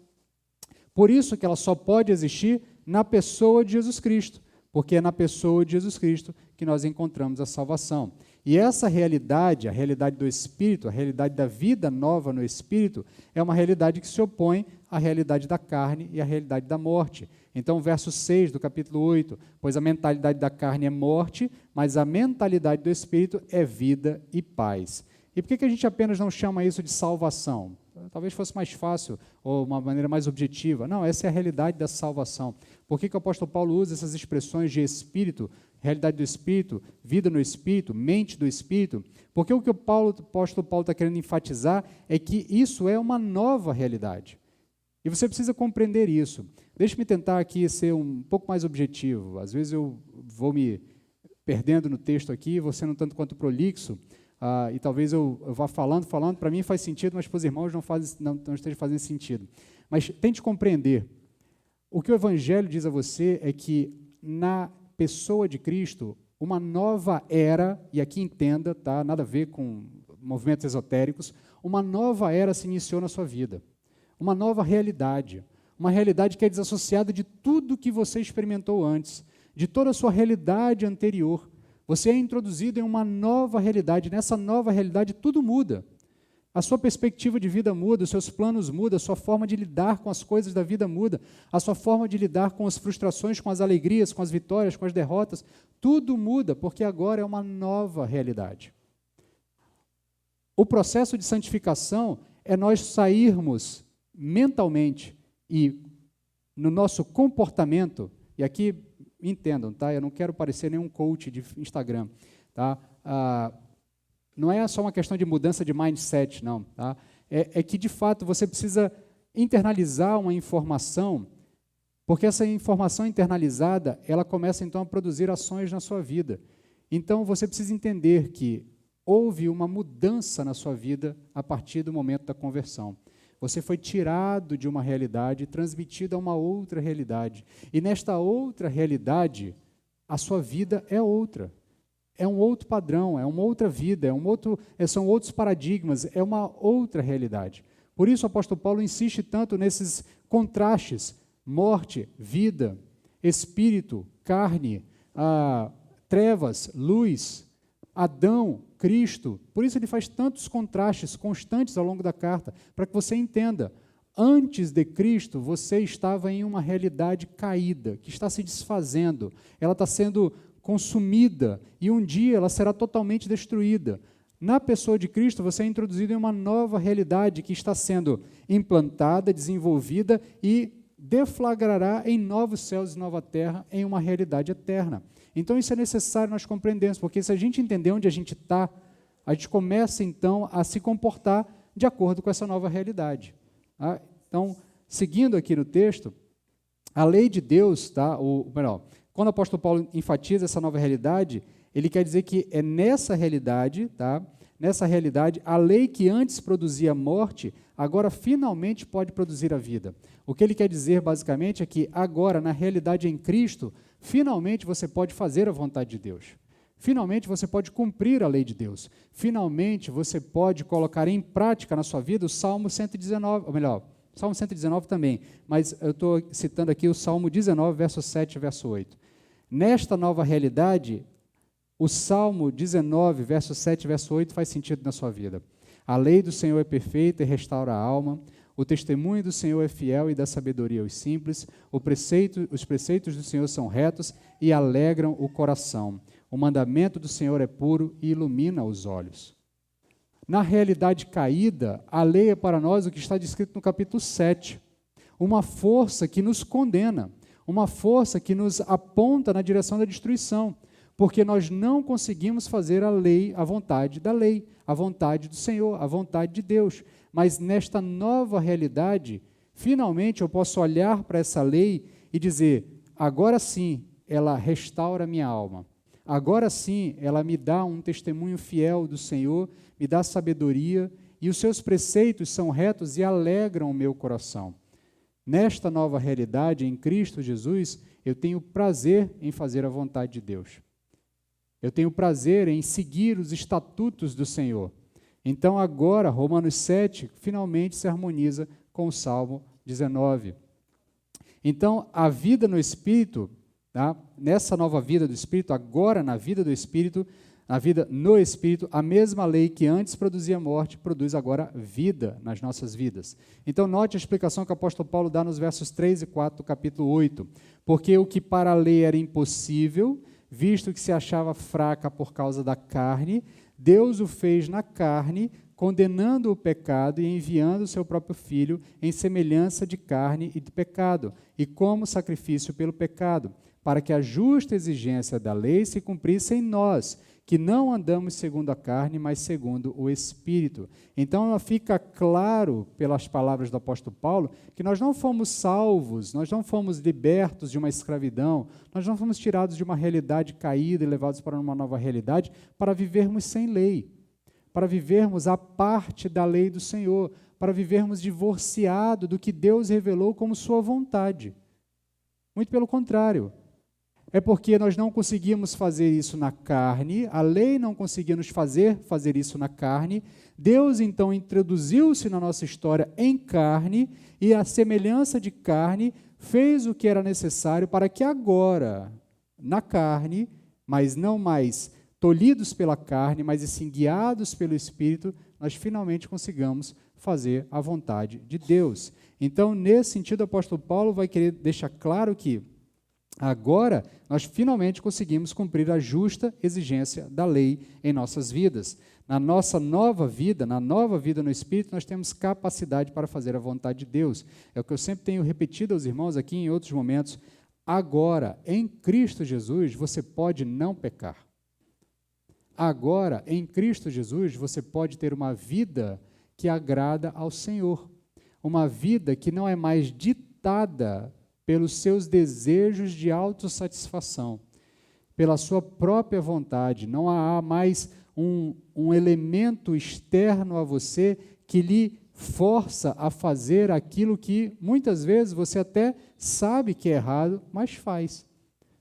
Por isso que ela só pode existir na pessoa de Jesus Cristo, porque é na pessoa de Jesus Cristo que nós encontramos a salvação. E essa realidade, a realidade do Espírito, a realidade da vida nova no Espírito, é uma realidade que se opõe à realidade da carne e à realidade da morte. Então, verso 6 do capítulo 8, pois a mentalidade da carne é morte, mas a mentalidade do Espírito é vida e paz. E por que a gente apenas não chama isso de salvação? talvez fosse mais fácil, ou uma maneira mais objetiva. Não, essa é a realidade da salvação. Por que o apóstolo Paulo usa essas expressões de espírito, realidade do espírito, vida no espírito, mente do espírito? Porque o que o apóstolo Paulo está querendo enfatizar é que isso é uma nova realidade. E você precisa compreender isso. Deixe-me tentar aqui ser um pouco mais objetivo. Às vezes eu vou me perdendo no texto aqui, vou sendo um tanto quanto prolixo, e talvez eu vá falando, para mim faz sentido, mas para os irmãos não esteja fazendo sentido. Mas tente compreender. O que o Evangelho diz a você é que na pessoa de Cristo, uma nova era, e aqui entenda, tá, nada a ver com movimentos esotéricos, uma nova era se iniciou na sua vida. Uma nova realidade. Uma realidade que é desassociada de tudo que você experimentou antes, de toda a sua realidade anterior. Você é introduzido em uma nova realidade. Nessa nova realidade, tudo muda. A sua perspectiva de vida muda, os seus planos mudam, a sua forma de lidar com as coisas da vida muda, a sua forma de lidar com as frustrações, com as alegrias, com as vitórias, com as derrotas. Tudo muda, porque agora é uma nova realidade. O processo de santificação é nós sairmos mentalmente e no nosso comportamento, e aqui entendam, tá? Eu não quero parecer nenhum coach de Instagram, tá? Não é só uma questão de mudança de mindset, não, tá? É que, de fato, você precisa internalizar uma informação, porque essa informação internalizada, ela começa, então, a produzir ações na sua vida. Então, você precisa entender que houve uma mudança na sua vida a partir do momento da conversão. Você foi tirado de uma realidade e transmitido a uma outra realidade. E nesta outra realidade, a sua vida é outra. É um outro padrão, é uma outra vida, são outros paradigmas, é uma outra realidade. Por isso o apóstolo Paulo insiste tanto nesses contrastes: morte, vida, espírito, carne, trevas, luz, Adão, Cristo. Por isso ele faz tantos contrastes constantes ao longo da carta, para que você entenda, antes de Cristo você estava em uma realidade caída, que está se desfazendo, ela está sendo consumida, e um dia ela será totalmente destruída. Na pessoa de Cristo você é introduzido em uma nova realidade que está sendo implantada, desenvolvida e deflagrará em novos céus e nova terra, em uma realidade eterna. Então isso é necessário nós compreendermos, porque se a gente entender onde a gente está, a gente começa então a se comportar de acordo com essa nova realidade. Tá? Então, seguindo aqui no texto, a lei de Deus, tá? Quando o apóstolo Paulo enfatiza essa nova realidade, ele quer dizer que é nessa realidade, tá? Nessa realidade, a lei que antes produzia morte, agora finalmente pode produzir a vida. O que ele quer dizer, basicamente, é que agora, na realidade em Cristo, finalmente você pode fazer a vontade de Deus. Finalmente você pode cumprir a lei de Deus. Finalmente você pode colocar em prática na sua vida o Salmo 119, ou melhor, Salmo 119 também, mas eu estou citando aqui o Salmo 19, verso 7 e verso 8. Nesta nova realidade, o Salmo 19, verso 7 e verso 8 faz sentido na sua vida. A lei do Senhor é perfeita e restaura a alma. O testemunho do Senhor é fiel e dá sabedoria aos simples. Os preceitos do Senhor são retos e alegram o coração. O mandamento do Senhor é puro e ilumina os olhos. Na realidade caída, a lei é para nós o que está descrito no capítulo 7. Uma força que nos condena, uma força que nos aponta na direção da destruição, porque nós não conseguimos fazer a lei, a vontade da lei, a vontade do Senhor, a vontade de Deus. Mas nesta nova realidade, finalmente eu posso olhar para essa lei e dizer, agora sim, ela restaura a minha alma. Agora sim, ela me dá um testemunho fiel do Senhor, me dá sabedoria, e os seus preceitos são retos e alegram o meu coração. Nesta nova realidade, em Cristo Jesus, eu tenho prazer em fazer a vontade de Deus. Eu tenho prazer em seguir os estatutos do Senhor. Então agora, Romanos 7, finalmente se harmoniza com o Salmo 19. Então, a vida no Espírito, tá? Nessa nova vida do Espírito, agora na vida do Espírito, a vida no Espírito, a mesma lei que antes produzia morte, produz agora vida nas nossas vidas. Então, note a explicação que o apóstolo Paulo dá nos versos 3 e 4 do capítulo 8. Porque o que para a lei era impossível, visto que se achava fraca por causa da carne, Deus o fez na carne, condenando o pecado e enviando o seu próprio Filho em semelhança de carne e de pecado, e como sacrifício pelo pecado, para que a justa exigência da lei se cumprisse em nós, que não andamos segundo a carne, mas segundo o Espírito. Então, fica claro, pelas palavras do apóstolo Paulo, que nós não fomos salvos, nós não fomos libertos de uma escravidão, nós não fomos tirados de uma realidade caída e levados para uma nova realidade para vivermos sem lei, para vivermos à parte da lei do Senhor, para vivermos divorciado do que Deus revelou como sua vontade. Muito pelo contrário. É porque nós não conseguimos fazer isso na carne, a lei não conseguia nos fazer isso na carne, Deus então introduziu-se na nossa história em carne e a semelhança de carne fez o que era necessário para que agora, na carne, mas não mais tolhidos pela carne, mas sim guiados pelo Espírito, nós finalmente consigamos fazer a vontade de Deus. Então, nesse sentido, o apóstolo Paulo vai querer deixar claro que agora, nós finalmente conseguimos cumprir a justa exigência da lei em nossas vidas. Na nossa nova vida no Espírito, nós temos capacidade para fazer a vontade de Deus. É o que eu sempre tenho repetido aos irmãos aqui em outros momentos. Agora, em Cristo Jesus, você pode não pecar. Agora, em Cristo Jesus, você pode ter uma vida que agrada ao Senhor. Uma vida que não é mais ditada pelos seus desejos de autossatisfação, pela sua própria vontade. Não há mais um elemento externo a você que lhe força a fazer aquilo que, muitas vezes, você até sabe que é errado, mas faz.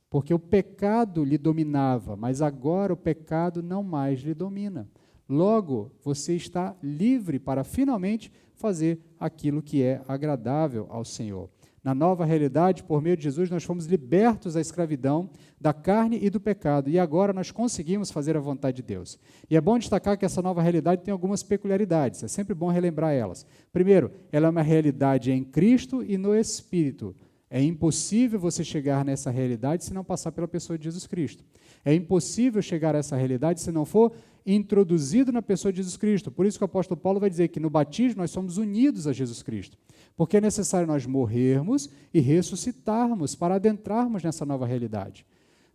Porque o pecado lhe dominava, mas agora o pecado não mais lhe domina. Logo, você está livre para finalmente fazer aquilo que é agradável ao Senhor. Na nova realidade, por meio de Jesus, nós fomos libertos da escravidão, da carne e do pecado, e agora nós conseguimos fazer a vontade de Deus. E é bom destacar que essa nova realidade tem algumas peculiaridades, é sempre bom relembrar elas. Primeiro, ela é uma realidade em Cristo e no Espírito. É impossível você chegar nessa realidade se não passar pela pessoa de Jesus Cristo. É impossível chegar a essa realidade se não for introduzido na pessoa de Jesus Cristo. Por isso que o apóstolo Paulo vai dizer que no batismo nós somos unidos a Jesus Cristo. Porque é necessário nós morrermos e ressuscitarmos para adentrarmos nessa nova realidade.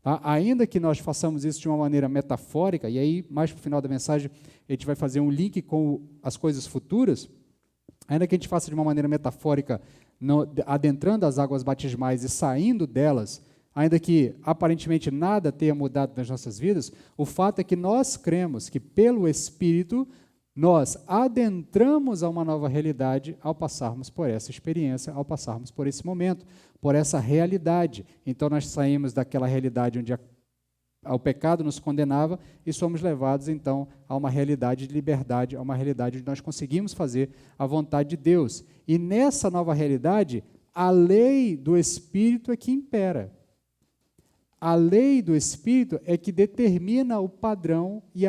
Tá? Ainda que nós façamos isso de uma maneira metafórica, e aí mais para o final da mensagem a gente vai fazer um link com as coisas futuras, ainda que a gente faça de uma maneira metafórica, adentrando as águas batismais e saindo delas, ainda que aparentemente nada tenha mudado nas nossas vidas, o fato é que nós cremos que pelo Espírito nós adentramos a uma nova realidade ao passarmos por essa experiência, ao passarmos por esse momento, por essa realidade. Então nós saímos daquela realidade onde o pecado nos condenava e somos levados então a uma realidade de liberdade, a uma realidade onde nós conseguimos fazer a vontade de Deus. E nessa nova realidade, a lei do Espírito é que impera. A lei do Espírito é que determina o padrão e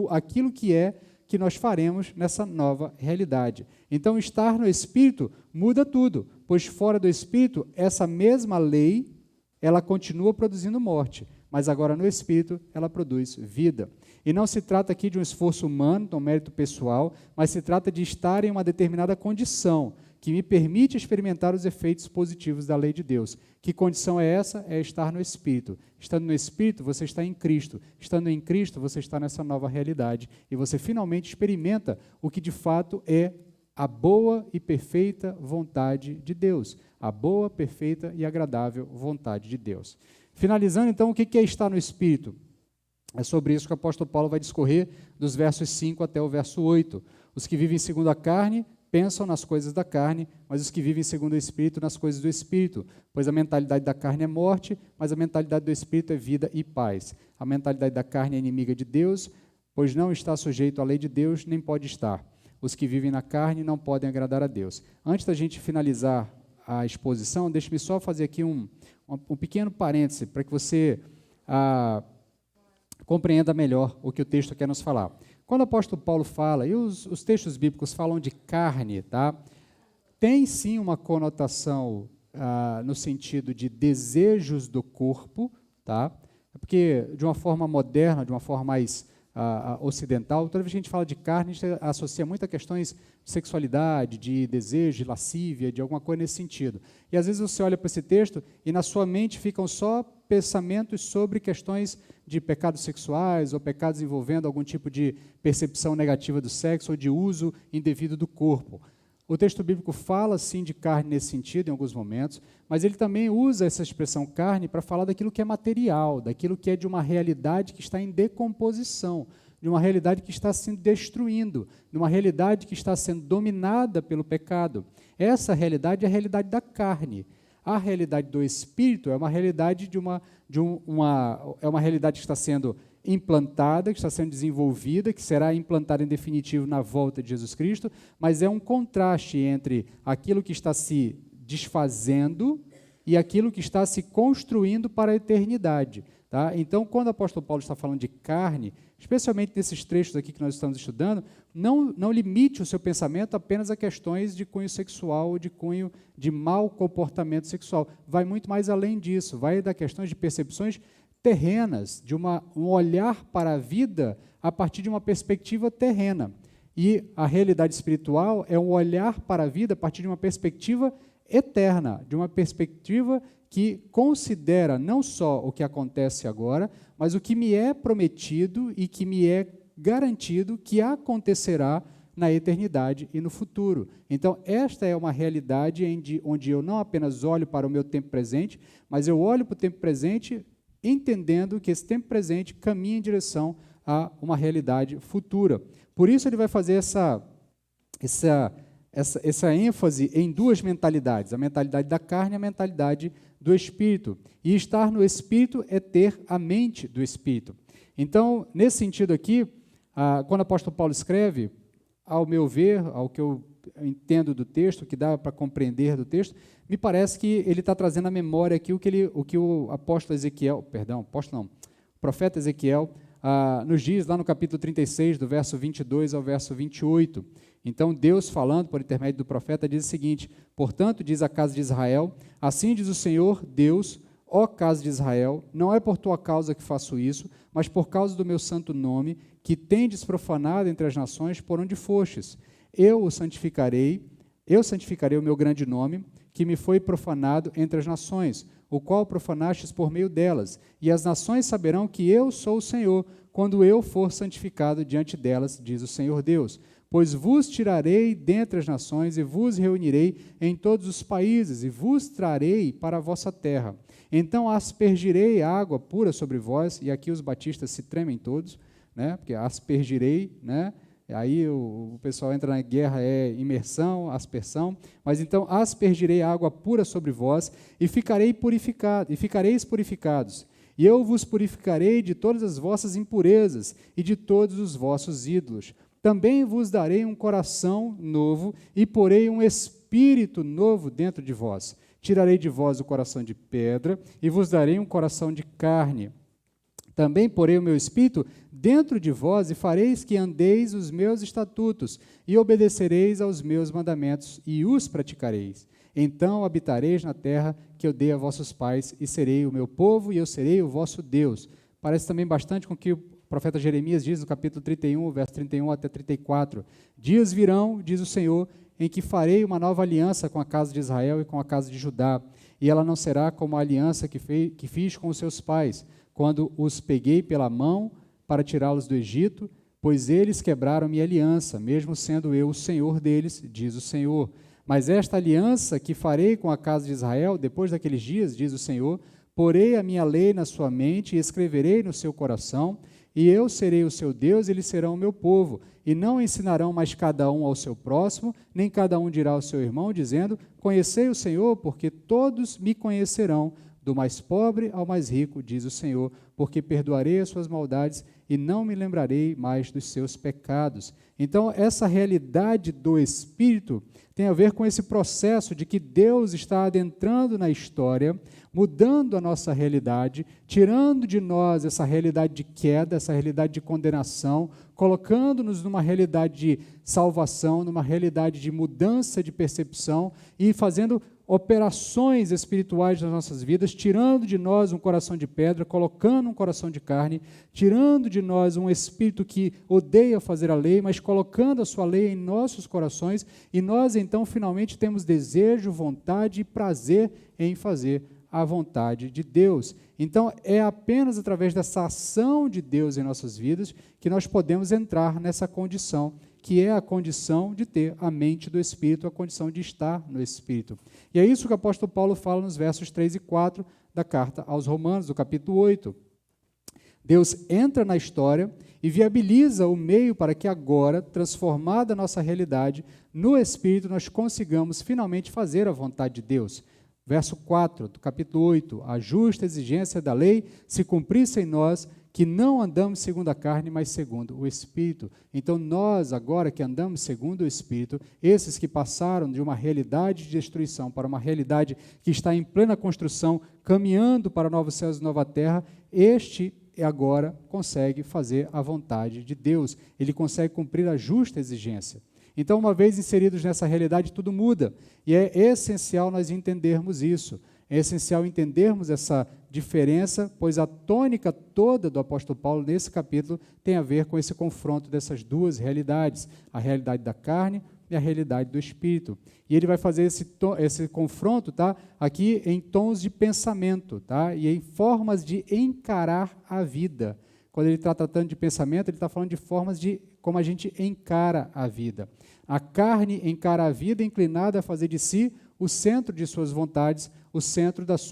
aquilo que nós faremos nessa nova realidade. Então, estar no Espírito muda tudo, pois fora do Espírito, essa mesma lei, ela continua produzindo morte, mas agora no Espírito ela produz vida. E não se trata aqui de um esforço humano, de um mérito pessoal, mas se trata de estar em uma determinada condição, que me permite experimentar os efeitos positivos da lei de Deus. Que condição é essa? É estar no Espírito. Estando no Espírito, você está em Cristo. Estando em Cristo, você está nessa nova realidade. E você finalmente experimenta o que de fato é a boa e perfeita vontade de Deus. A boa, perfeita e agradável vontade de Deus. Finalizando, então, o que é estar no Espírito? É sobre isso que o apóstolo Paulo vai discorrer dos versos 5 até o verso 8. Os que vivem segundo a carne pensam nas coisas da carne, mas os que vivem segundo o Espírito, nas coisas do Espírito. Pois a mentalidade da carne é morte, mas a mentalidade do Espírito é vida e paz. A mentalidade da carne é inimiga de Deus, pois não está sujeito à lei de Deus, nem pode estar. Os que vivem na carne não podem agradar a Deus. Antes da gente finalizar a exposição, deixe-me só fazer aqui um pequeno parêntese, para que você compreenda melhor o que o texto quer nos falar. Quando o apóstolo Paulo fala, e os textos bíblicos falam de carne, tá? Tem sim uma conotação no sentido de desejos do corpo, tá? É porque, de uma forma moderna, de uma forma mais ocidental, toda vez que a gente fala de carne, a gente associa muito a questões de sexualidade, de desejo, de lascívia, de alguma coisa nesse sentido. E às vezes você olha para esse texto e na sua mente ficam só pensamentos sobre questões de pecados sexuais ou pecados envolvendo algum tipo de percepção negativa do sexo ou de uso indevido do corpo. O texto bíblico fala, sim, de carne nesse sentido, em alguns momentos, mas ele também usa essa expressão carne para falar daquilo que é material, daquilo que é de uma realidade que está em decomposição, de uma realidade que está se destruindo, de uma realidade que está sendo dominada pelo pecado. Essa realidade é a realidade da carne. A realidade do espírito é uma realidade é uma realidade que está sendo implantada, que está sendo desenvolvida, que será implantada em definitivo na volta de Jesus Cristo, mas é um contraste entre aquilo que está se desfazendo e aquilo que está se construindo para a eternidade. Tá? Então, quando o apóstolo Paulo está falando de carne, especialmente nesses trechos aqui que nós estamos estudando, não limite o seu pensamento apenas a questões de cunho sexual ou de cunho de mau comportamento sexual. Vai muito mais além disso, vai da questões de percepções terrenas, de um olhar para a vida a partir de uma perspectiva terrena. E a realidade espiritual é um olhar para a vida a partir de uma perspectiva eterna, de uma perspectiva que considera não só o que acontece agora, mas o que me é prometido e que me é garantido que acontecerá na eternidade e no futuro. Então, esta é uma realidade onde eu não apenas olho para o meu tempo presente, mas eu olho para o tempo presente entendendo que esse tempo presente caminha em direção a uma realidade futura. Por isso ele vai fazer essa ênfase em duas mentalidades, a mentalidade da carne e a mentalidade do espírito. E estar no espírito é ter a mente do espírito. Então, nesse sentido aqui, quando o apóstolo Paulo escreve, ao meu ver, ao que eu entendo do texto, que dá para compreender do texto, me parece que ele está trazendo à memória aqui o que o profeta Ezequiel nos diz lá no capítulo 36, do verso 22 ao verso 28. Então, Deus, falando por intermédio do profeta, diz o seguinte: portanto, diz a casa de Israel, assim diz o Senhor Deus, ó casa de Israel, não é por tua causa que faço isso, mas por causa do meu santo nome, que tendes profanado entre as nações por onde fostes. Eu santificarei o meu grande nome, que me foi profanado entre as nações, o qual profanastes por meio delas, e as nações saberão que eu sou o Senhor, quando eu for santificado diante delas, diz o Senhor Deus. Pois vos tirarei dentre as nações, e vos reunirei em todos os países, e vos trarei para a vossa terra. Então aspergirei água pura sobre vós, e aqui os batistas se tremem todos, né? Porque aspergirei, né? Aí o pessoal entra na guerra, é imersão, aspersão, mas então aspergirei água pura sobre vós, e ficareis purificados. E eu vos purificarei de todas as vossas impurezas e de todos os vossos ídolos. Também vos darei um coração novo e porei um espírito novo dentro de vós. Tirarei de vós o coração de pedra e vos darei um coração de carne. Também porei o meu espírito dentro de vós e fareis que andeis os meus estatutos e obedecereis aos meus mandamentos e os praticareis. Então habitareis na terra que eu dei a vossos pais e serei o meu povo e eu serei o vosso Deus. Parece também bastante com o que o profeta Jeremias diz no capítulo 31, verso 31 até 34. Dias virão, diz o Senhor, em que farei uma nova aliança com a casa de Israel e com a casa de Judá, e ela não será como a aliança que fiz com os seus pais, quando os peguei pela mão para tirá-los do Egito, pois eles quebraram minha aliança, mesmo sendo eu o Senhor deles, diz o Senhor. Mas esta aliança que farei com a casa de Israel, depois daqueles dias, diz o Senhor, porei a minha lei na sua mente e escreverei no seu coração, e eu serei o seu Deus, e eles serão o meu povo. E não ensinarão mais cada um ao seu próximo, nem cada um dirá ao seu irmão, dizendo, conhecei o Senhor, porque todos me conhecerão, do mais pobre ao mais rico, diz o Senhor, porque perdoarei as suas maldades e não me lembrarei mais dos seus pecados. Então, essa realidade do Espírito tem a ver com esse processo de que Deus está adentrando na história, mudando a nossa realidade, tirando de nós essa realidade de queda, essa realidade de condenação, colocando-nos numa realidade de salvação, numa realidade de mudança de percepção e fazendo operações espirituais nas nossas vidas, tirando de nós um coração de pedra, colocando um coração de carne, tirando de nós um espírito que odeia fazer a lei, mas colocando a sua lei em nossos corações, e nós então finalmente temos desejo, vontade e prazer em fazer a vontade de Deus. Então, é apenas através dessa ação de Deus em nossas vidas que nós podemos entrar nessa condição, que é a condição de ter a mente do Espírito, a condição de estar no Espírito. E é isso que o apóstolo Paulo fala nos versos 3 e 4 da carta aos Romanos, do capítulo 8. Deus entra na história e viabiliza o meio para que agora, transformada a nossa realidade, no Espírito nós consigamos finalmente fazer a vontade de Deus. Verso 4 do capítulo 8, a justa exigência da lei se cumprisse em nós, que não andamos segundo a carne, mas segundo o Espírito. Então nós, agora que andamos segundo o Espírito, esses que passaram de uma realidade de destruição para uma realidade que está em plena construção, caminhando para novos céus e nova terra, este agora consegue fazer a vontade de Deus, ele consegue cumprir a justa exigência. Então, uma vez inseridos nessa realidade, tudo muda. E é essencial nós entendermos isso. É essencial entendermos essa diferença, pois a tônica toda do apóstolo Paulo, nesse capítulo, tem a ver com esse confronto dessas duas realidades, a realidade da carne e a realidade do Espírito. E ele vai fazer esse confronto, tá, aqui em tons de pensamento, tá, e em formas de encarar a vida. Quando ele está tratando de pensamento, ele está falando de formas de como a gente encara a vida. A carne encara a vida inclinada a fazer de si o centro de suas vontades, o centro dos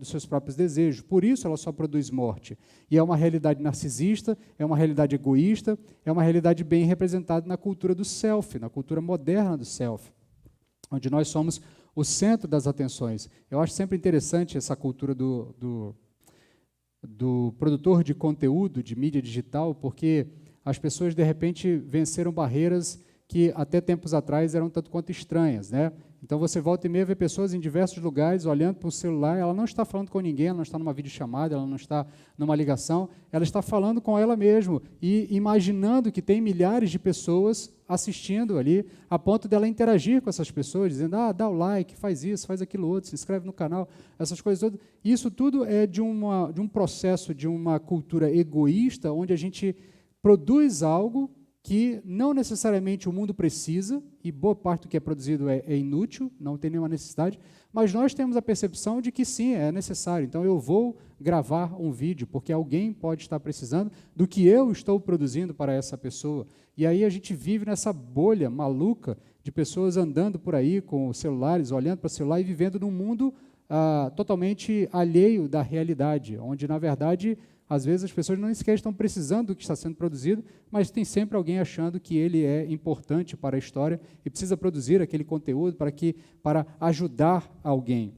seus próprios desejos. Por isso ela só produz morte. E é uma realidade narcisista, é uma realidade egoísta, é uma realidade bem representada na cultura do self, na cultura moderna do self, onde nós somos o centro das atenções. Eu acho sempre interessante essa cultura do produtor de conteúdo, de mídia digital, porque as pessoas, de repente, venceram barreiras que até tempos atrás eram tanto quanto estranhas, né? Então, você volta e meia vê pessoas em diversos lugares olhando para o celular, ela não está falando com ninguém, ela não está numa videochamada, ela não está numa ligação, ela está falando com ela mesma e imaginando que tem milhares de pessoas assistindo ali, a ponto dela interagir com essas pessoas, dizendo, dá o like, faz isso, faz aquilo outro, se inscreve no canal, essas coisas todas. Isso tudo é de um processo, de uma cultura egoísta, onde a gente produz algo que não necessariamente o mundo precisa, e boa parte do que é produzido é inútil, não tem nenhuma necessidade, mas nós temos a percepção de que sim, é necessário. Então eu vou gravar um vídeo, porque alguém pode estar precisando do que eu estou produzindo para essa pessoa. E aí a gente vive nessa bolha maluca de pessoas andando por aí com os celulares, olhando para o celular e vivendo num mundo totalmente alheio da realidade, onde, na verdade, às vezes as pessoas não sequer estão precisando do que está sendo produzido, mas tem sempre alguém achando que ele é importante para a história e precisa produzir aquele conteúdo para ajudar alguém.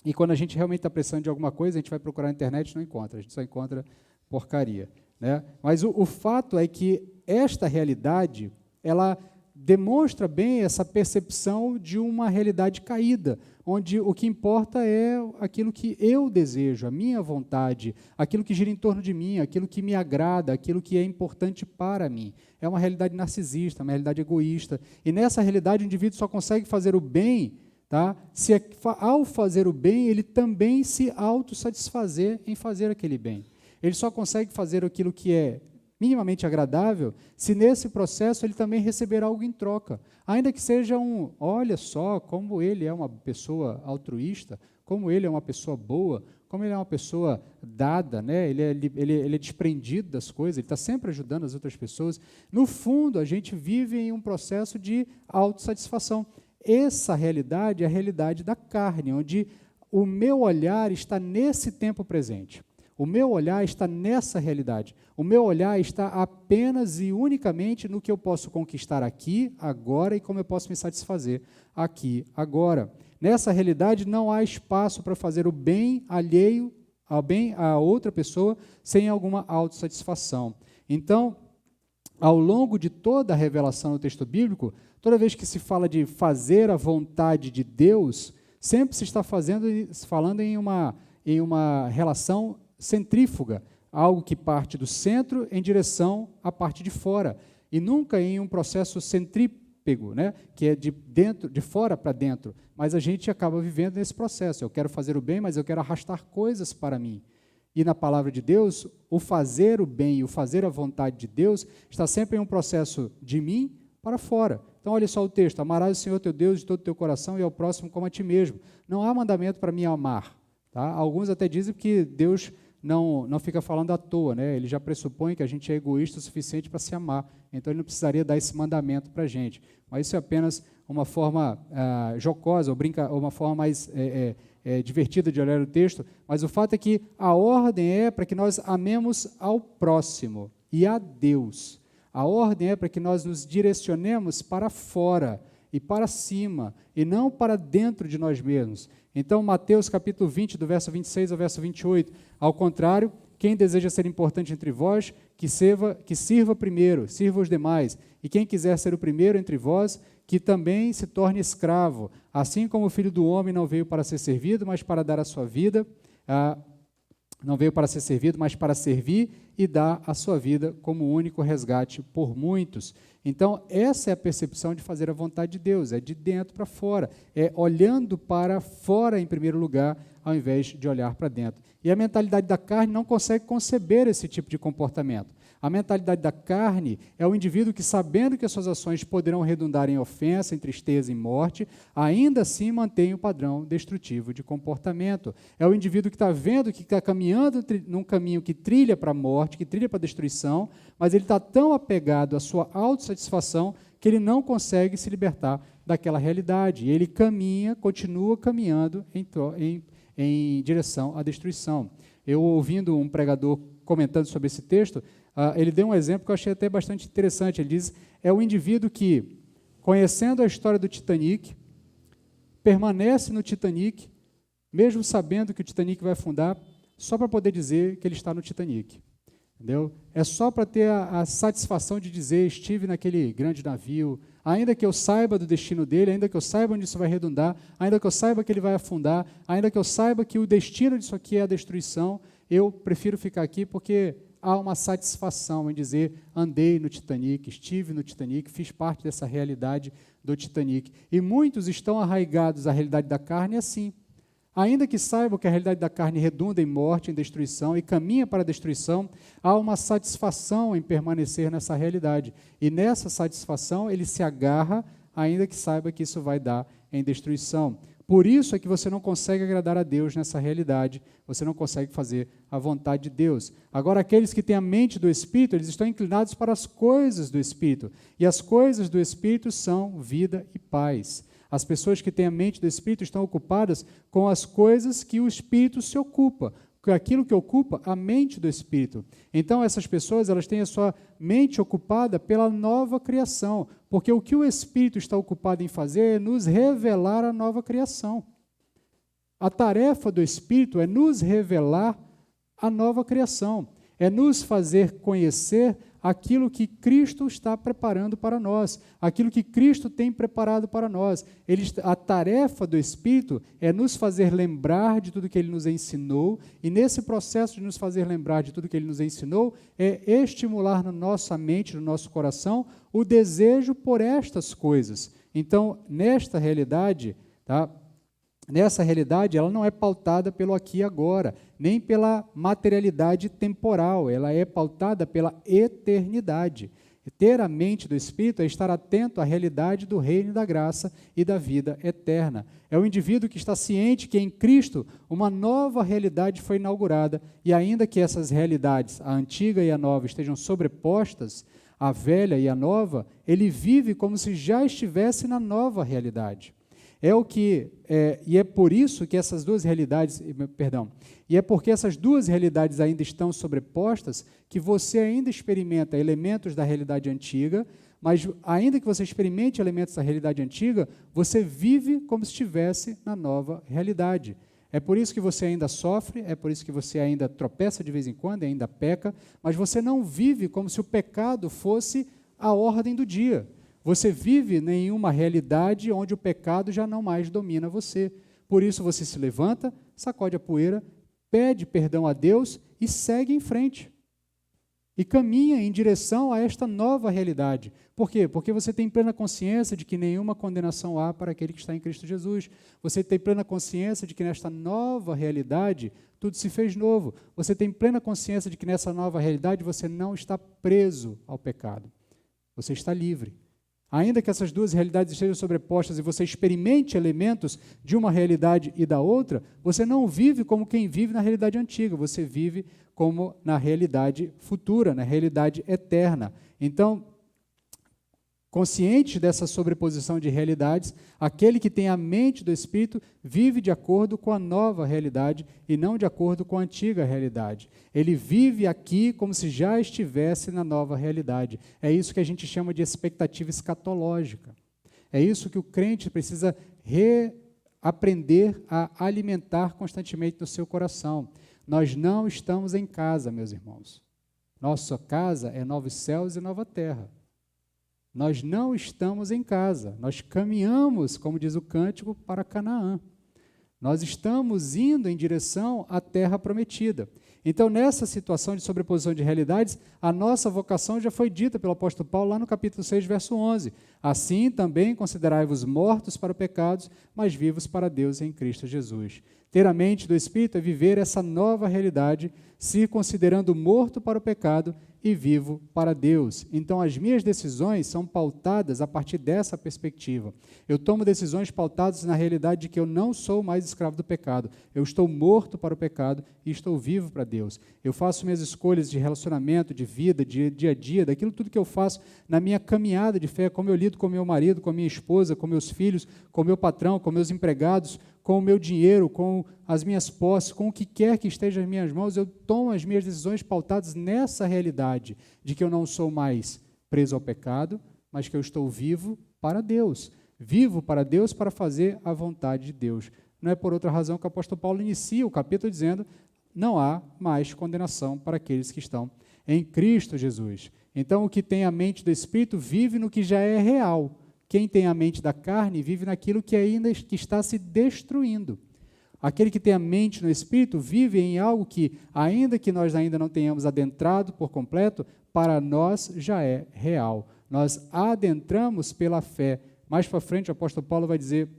E quando a gente realmente está precisando de alguma coisa, a gente vai procurar na internet e não encontra, a gente só encontra porcaria, né? Mas o fato é que esta realidade, ela demonstra bem essa percepção de uma realidade caída, onde o que importa é aquilo que eu desejo, a minha vontade, aquilo que gira em torno de mim, aquilo que me agrada, aquilo que é importante para mim. É uma realidade narcisista, uma realidade egoísta. E nessa realidade o indivíduo só consegue fazer o bem, tá? Se ao fazer o bem, ele também se autossatisfazer em fazer aquele bem. Ele só consegue fazer aquilo que é minimamente agradável, se nesse processo ele também receber algo em troca. Ainda que seja olha só como ele é uma pessoa altruísta, como ele é uma pessoa boa, como ele é uma pessoa dada, né? Ele é desprendido das coisas, ele está sempre ajudando as outras pessoas. No fundo, a gente vive em um processo de autossatisfação. Essa realidade é a realidade da carne, onde o meu olhar está nesse tempo presente. O meu olhar está nessa realidade. O meu olhar está apenas e unicamente no que eu posso conquistar aqui, agora, e como eu posso me satisfazer aqui, agora. Nessa realidade não há espaço para fazer o bem alheio ao bem a outra pessoa sem alguma autossatisfação. Então, ao longo de toda a revelação do texto bíblico, toda vez que se fala de fazer a vontade de Deus, Sempre se está falando em uma relação centrífuga, algo que parte do centro em direção à parte de fora, e nunca em um processo centrípego, né, que é de fora para dentro, mas a gente acaba vivendo nesse processo. Eu quero fazer o bem, mas eu quero arrastar coisas para mim. E na palavra de Deus, o fazer o bem e o fazer a vontade de Deus está sempre em um processo de mim para fora. Então, olha só o texto: amarás o Senhor teu Deus de todo o teu coração e ao próximo como a ti mesmo. Não há mandamento para me amar. Tá? Alguns até dizem que Deus não fica falando à toa, né? Ele já pressupõe que a gente é egoísta o suficiente para se amar, então ele não precisaria dar esse mandamento para a gente. Mas isso é apenas uma forma jocosa, ou uma forma mais divertida de olhar o texto, mas o fato é que a ordem é para que nós amemos ao próximo e a Deus. A ordem é para que nós nos direcionemos para fora e para cima, e não para dentro de nós mesmos. Então, Mateus capítulo 20, do verso 26 ao verso 28, ao contrário, quem deseja ser importante entre vós, que sirva primeiro, sirva os demais, e quem quiser ser o primeiro entre vós, que também se torne escravo, assim como o Filho do Homem não veio para ser servido, mas para dar a sua vida, não veio para ser servido, mas para servir e dar a sua vida como único resgate por muitos. Então, essa é a percepção de fazer a vontade de Deus, é de dentro para fora, é olhando para fora em primeiro lugar, ao invés de olhar para dentro. E a mentalidade da carne não consegue conceber esse tipo de comportamento. A mentalidade da carne é o indivíduo que, sabendo que as suas ações poderão redundar em ofensa, em tristeza e morte, ainda assim mantém o padrão destrutivo de comportamento. É o indivíduo que está vendo que está caminhando num caminho que trilha para a morte, que trilha para a destruição, mas ele está tão apegado à sua autossatisfação que ele não consegue se libertar daquela realidade. E ele continua caminhando em direção à destruição. Eu, ouvindo um pregador comentando sobre esse texto, ele deu um exemplo que eu achei até bastante interessante. Ele diz, é o indivíduo que, conhecendo a história do Titanic, permanece no Titanic, mesmo sabendo que o Titanic vai afundar, só para poder dizer que ele está no Titanic. Entendeu? É só para ter a satisfação de dizer, estive naquele grande navio, ainda que eu saiba do destino dele, ainda que eu saiba onde isso vai redundar, ainda que eu saiba que ele vai afundar, ainda que eu saiba que o destino disso aqui é a destruição, eu prefiro ficar aqui porque há uma satisfação em dizer, andei no Titanic, estive no Titanic, fiz parte dessa realidade do Titanic. E muitos estão arraigados à realidade da carne assim. Ainda que saibam que a realidade da carne redunda em morte, em destruição e caminha para a destruição, há uma satisfação em permanecer nessa realidade. E nessa satisfação ele se agarra, ainda que saiba que isso vai dar em destruição. Por isso é que você não consegue agradar a Deus nessa realidade, você não consegue fazer a vontade de Deus. Agora, aqueles que têm a mente do Espírito, eles estão inclinados para as coisas do Espírito. E as coisas do Espírito são vida e paz. As pessoas que têm a mente do Espírito estão ocupadas com as coisas que o Espírito se ocupa, aquilo que ocupa a mente do Espírito. Então, essas pessoas elas têm a sua mente ocupada pela nova criação, porque o que o Espírito está ocupado em fazer é nos revelar a nova criação. A tarefa do Espírito é nos revelar a nova criação, é nos fazer conhecer aquilo que Cristo está preparando para nós, aquilo que Cristo tem preparado para nós. A tarefa do Espírito é nos fazer lembrar de tudo que Ele nos ensinou, e nesse processo de nos fazer lembrar de tudo que Ele nos ensinou, é estimular na nossa mente, no nosso coração, o desejo por estas coisas. Então, nesta realidade, nessa realidade, ela não é pautada pelo aqui e agora, nem pela materialidade temporal, ela é pautada pela eternidade. Ter a mente do Espírito é estar atento à realidade do reino da graça e da vida eterna. É o indivíduo que está ciente que em Cristo uma nova realidade foi inaugurada, e ainda que essas realidades, a antiga e a nova, estejam sobrepostas, a velha e a nova, ele vive como se já estivesse na nova realidade. E é por isso que essas duas realidades, e é porque essas duas realidades ainda estão sobrepostas, que você ainda experimenta elementos da realidade antiga, mas ainda que você experimente elementos da realidade antiga, você vive como se estivesse na nova realidade. É por isso que você ainda sofre, é por isso que você ainda tropeça de vez em quando, ainda peca, mas você não vive como se o pecado fosse a ordem do dia. Você vive em uma realidade onde o pecado já não mais domina você. Por isso você se levanta, sacode a poeira, pede perdão a Deus e segue em frente. E caminha em direção a esta nova realidade. Por quê? Porque você tem plena consciência de que nenhuma condenação há para aquele que está em Cristo Jesus. Você tem plena consciência de que nesta nova realidade tudo se fez novo. Você tem plena consciência de que nessa nova realidade você não está preso ao pecado. Você está livre. Ainda que essas duas realidades estejam sobrepostas e você experimente elementos de uma realidade e da outra, você não vive como quem vive na realidade antiga, você vive como na realidade futura, na realidade eterna. Então, consciente dessa sobreposição de realidades, aquele que tem a mente do Espírito vive de acordo com a nova realidade e não de acordo com a antiga realidade. Ele vive aqui como se já estivesse na nova realidade. É isso que a gente chama de expectativa escatológica. É isso que o crente precisa reaprender a alimentar constantemente no seu coração. Nós não estamos em casa, meus irmãos. Nossa casa é novos céus e nova terra. Nós não estamos em casa, nós caminhamos, como diz o cântico, para Canaã. Nós estamos indo em direção à terra prometida. Então, nessa situação de sobreposição de realidades, a nossa vocação já foi dita pelo apóstolo Paulo lá no capítulo 6, verso 11. Assim também considerai-vos mortos para o pecado, mas vivos para Deus em Cristo Jesus. Ter a mente do Espírito é viver essa nova realidade, se considerando morto para o pecado e vivo para Deus. Então, as minhas decisões são pautadas a partir dessa perspectiva. Eu tomo decisões pautadas na realidade de que eu não sou mais escravo do pecado. Eu estou morto para o pecado e estou vivo para Deus. Eu faço minhas escolhas de relacionamento, de vida, de dia a dia, daquilo tudo que eu faço na minha caminhada de fé, como eu lido com meu marido, com minha esposa, com meus filhos, com meu patrão, com meus empregados, com o meu dinheiro, com as minhas posses, com o que quer que esteja nas minhas mãos, eu tomo as minhas decisões pautadas nessa realidade de que eu não sou mais preso ao pecado, mas que eu estou vivo para Deus. Vivo para Deus para fazer a vontade de Deus. Não é por outra razão que o apóstolo Paulo inicia o capítulo dizendo: não há mais condenação para aqueles que estão em Cristo Jesus. Então, o que tem a mente do Espírito vive no que já é real. Quem tem a mente da carne vive naquilo que ainda está se destruindo. Aquele que tem a mente no Espírito vive em algo que, ainda que nós ainda não tenhamos adentrado por completo, para nós já é real. Nós adentramos pela fé. Mais para frente, o apóstolo Paulo vai dizer,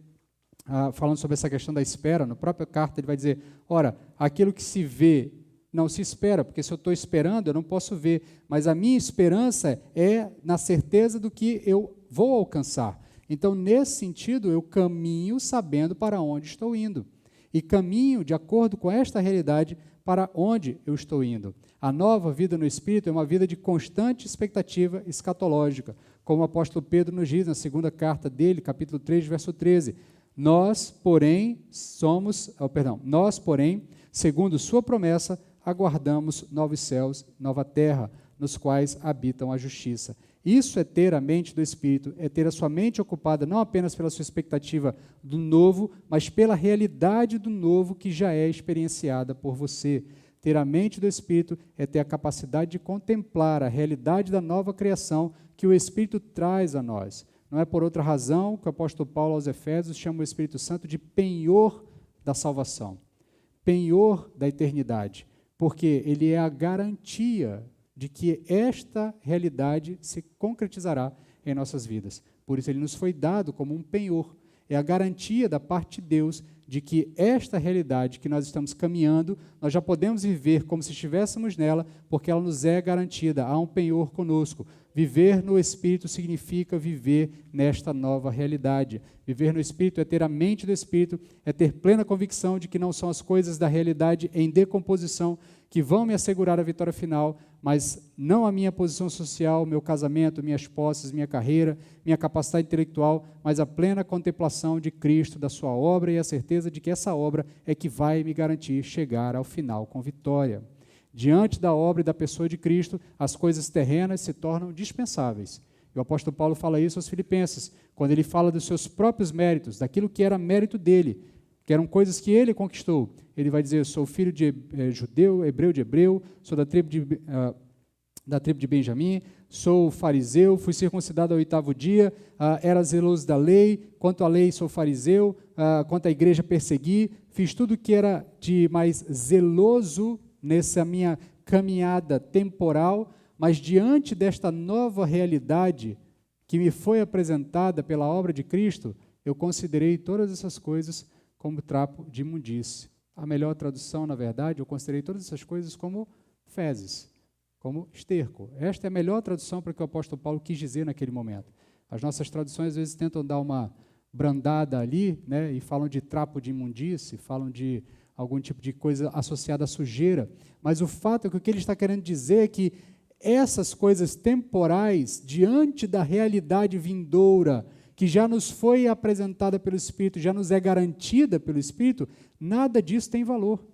falando sobre essa questão da espera, na própria carta ele vai dizer, ora, aquilo que se vê não se espera, porque se eu estou esperando, eu não posso ver, mas a minha esperança é na certeza do que eu vou alcançar. Então, nesse sentido, eu caminho sabendo para onde estou indo. E caminho de acordo com esta realidade para onde eu estou indo. A nova vida no Espírito é uma vida de constante expectativa escatológica, como o apóstolo Pedro nos diz na segunda carta dele, capítulo 3, verso 13. Nós, porém, segundo sua promessa, aguardamos novos céus, nova terra, nos quais habitam a justiça. Isso é ter a mente do Espírito, é ter a sua mente ocupada não apenas pela sua expectativa do novo, mas pela realidade do novo que já é experienciada por você. Ter a mente do Espírito é ter a capacidade de contemplar a realidade da nova criação que o Espírito traz a nós. Não é por outra razão que o apóstolo Paulo aos Efésios chama o Espírito Santo de penhor da salvação, penhor da eternidade, porque ele é a garantia de que esta realidade se concretizará em nossas vidas. Por isso ele nos foi dado como um penhor. É a garantia da parte de Deus de que esta realidade que nós estamos caminhando, nós já podemos viver como se estivéssemos nela, porque ela nos é garantida. Há um penhor conosco. Viver no Espírito significa viver nesta nova realidade. Viver no Espírito é ter a mente do Espírito, é ter plena convicção de que não são as coisas da realidade em decomposição que vão me assegurar a vitória final, mas não a minha posição social, meu casamento, minhas posses, minha carreira, minha capacidade intelectual, mas a plena contemplação de Cristo, da sua obra e a certeza de que essa obra é que vai me garantir chegar ao final com vitória. Diante da obra e da pessoa de Cristo, as coisas terrenas se tornam dispensáveis. E o apóstolo Paulo fala isso aos Filipenses, quando ele fala dos seus próprios méritos, daquilo que era mérito dele, que eram coisas que ele conquistou. Ele vai dizer, eu sou filho de judeu, hebreu de hebreu, sou da tribo de Benjamim, sou fariseu, fui circuncidado ao 8º dia, era zeloso da lei, quanto à lei sou fariseu, quanto à igreja persegui, fiz tudo o que era de mais zeloso nessa minha caminhada temporal, mas diante desta nova realidade que me foi apresentada pela obra de Cristo, eu considerei todas essas coisas como trapo de imundície. A melhor tradução, na verdade, eu considerei todas essas coisas como fezes, como esterco. Esta é a melhor tradução para o que o apóstolo Paulo quis dizer naquele momento. As nossas traduções, às vezes, tentam dar uma brandada ali, né, e falam de trapo de imundície, falam de algum tipo de coisa associada à sujeira. Mas o fato é que o que ele está querendo dizer é que essas coisas temporais, diante da realidade vindoura, que já nos foi apresentada pelo Espírito, já nos é garantida pelo Espírito, nada disso tem valor.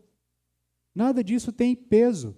Nada disso tem peso.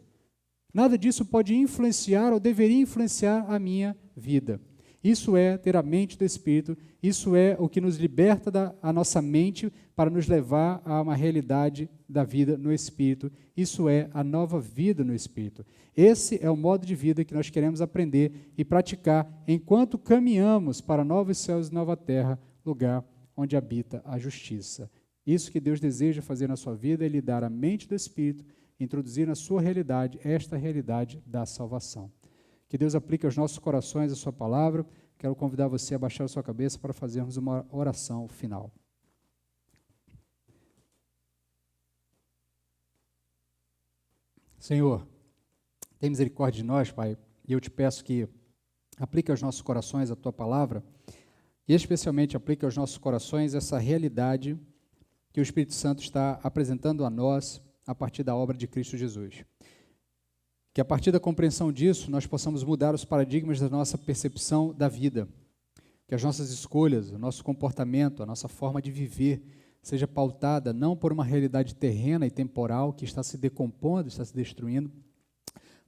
Nada disso pode influenciar ou deveria influenciar a minha vida. Isso é ter a mente do Espírito, isso é o que nos liberta a nossa mente para nos levar a uma realidade da vida no Espírito. Isso é a nova vida no Espírito. Esse é o modo de vida que nós queremos aprender e praticar enquanto caminhamos para novos céus e nova terra, lugar onde habita a justiça. Isso que Deus deseja fazer na sua vida é lhe dar a mente do Espírito, introduzir na sua realidade esta realidade da salvação. Que Deus aplique aos nossos corações a sua palavra. Quero convidar você a baixar a sua cabeça para fazermos uma oração final. Senhor, tem misericórdia de nós, Pai, e eu te peço que aplique aos nossos corações a tua palavra e especialmente aplique aos nossos corações essa realidade que o Espírito Santo está apresentando a nós a partir da obra de Cristo Jesus. Que a partir da compreensão disso, nós possamos mudar os paradigmas da nossa percepção da vida. Que as nossas escolhas, o nosso comportamento, a nossa forma de viver seja pautada não por uma realidade terrena e temporal que está se decompondo, está se destruindo,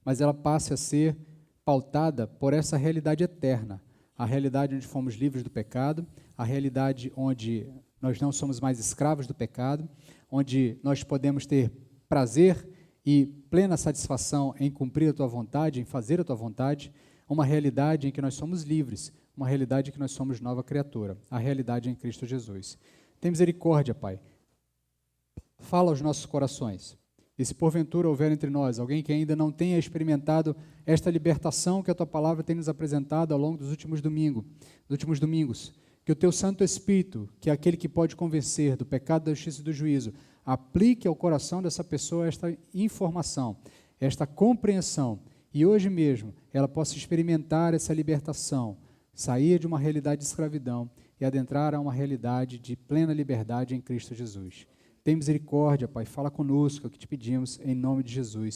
mas ela passe a ser pautada por essa realidade eterna, a realidade onde fomos livres do pecado, a realidade onde nós não somos mais escravos do pecado, onde nós podemos ter prazer e plena satisfação em cumprir a tua vontade, em fazer a tua vontade, uma realidade em que nós somos livres, uma realidade em que nós somos nova criatura, a realidade em Cristo Jesus. Tem misericórdia, Pai. Fala aos nossos corações. E se porventura houver entre nós alguém que ainda não tenha experimentado esta libertação que a tua palavra tem nos apresentado ao longo dos últimos domingos, que o teu Santo Espírito, que é aquele que pode convencer do pecado, da justiça e do juízo, aplique ao coração dessa pessoa esta informação, esta compreensão, e hoje mesmo ela possa experimentar essa libertação, sair de uma realidade de escravidão e adentrar a uma realidade de plena liberdade em Cristo Jesus. Tem misericórdia, Pai, fala conosco, é o que te pedimos, em nome de Jesus.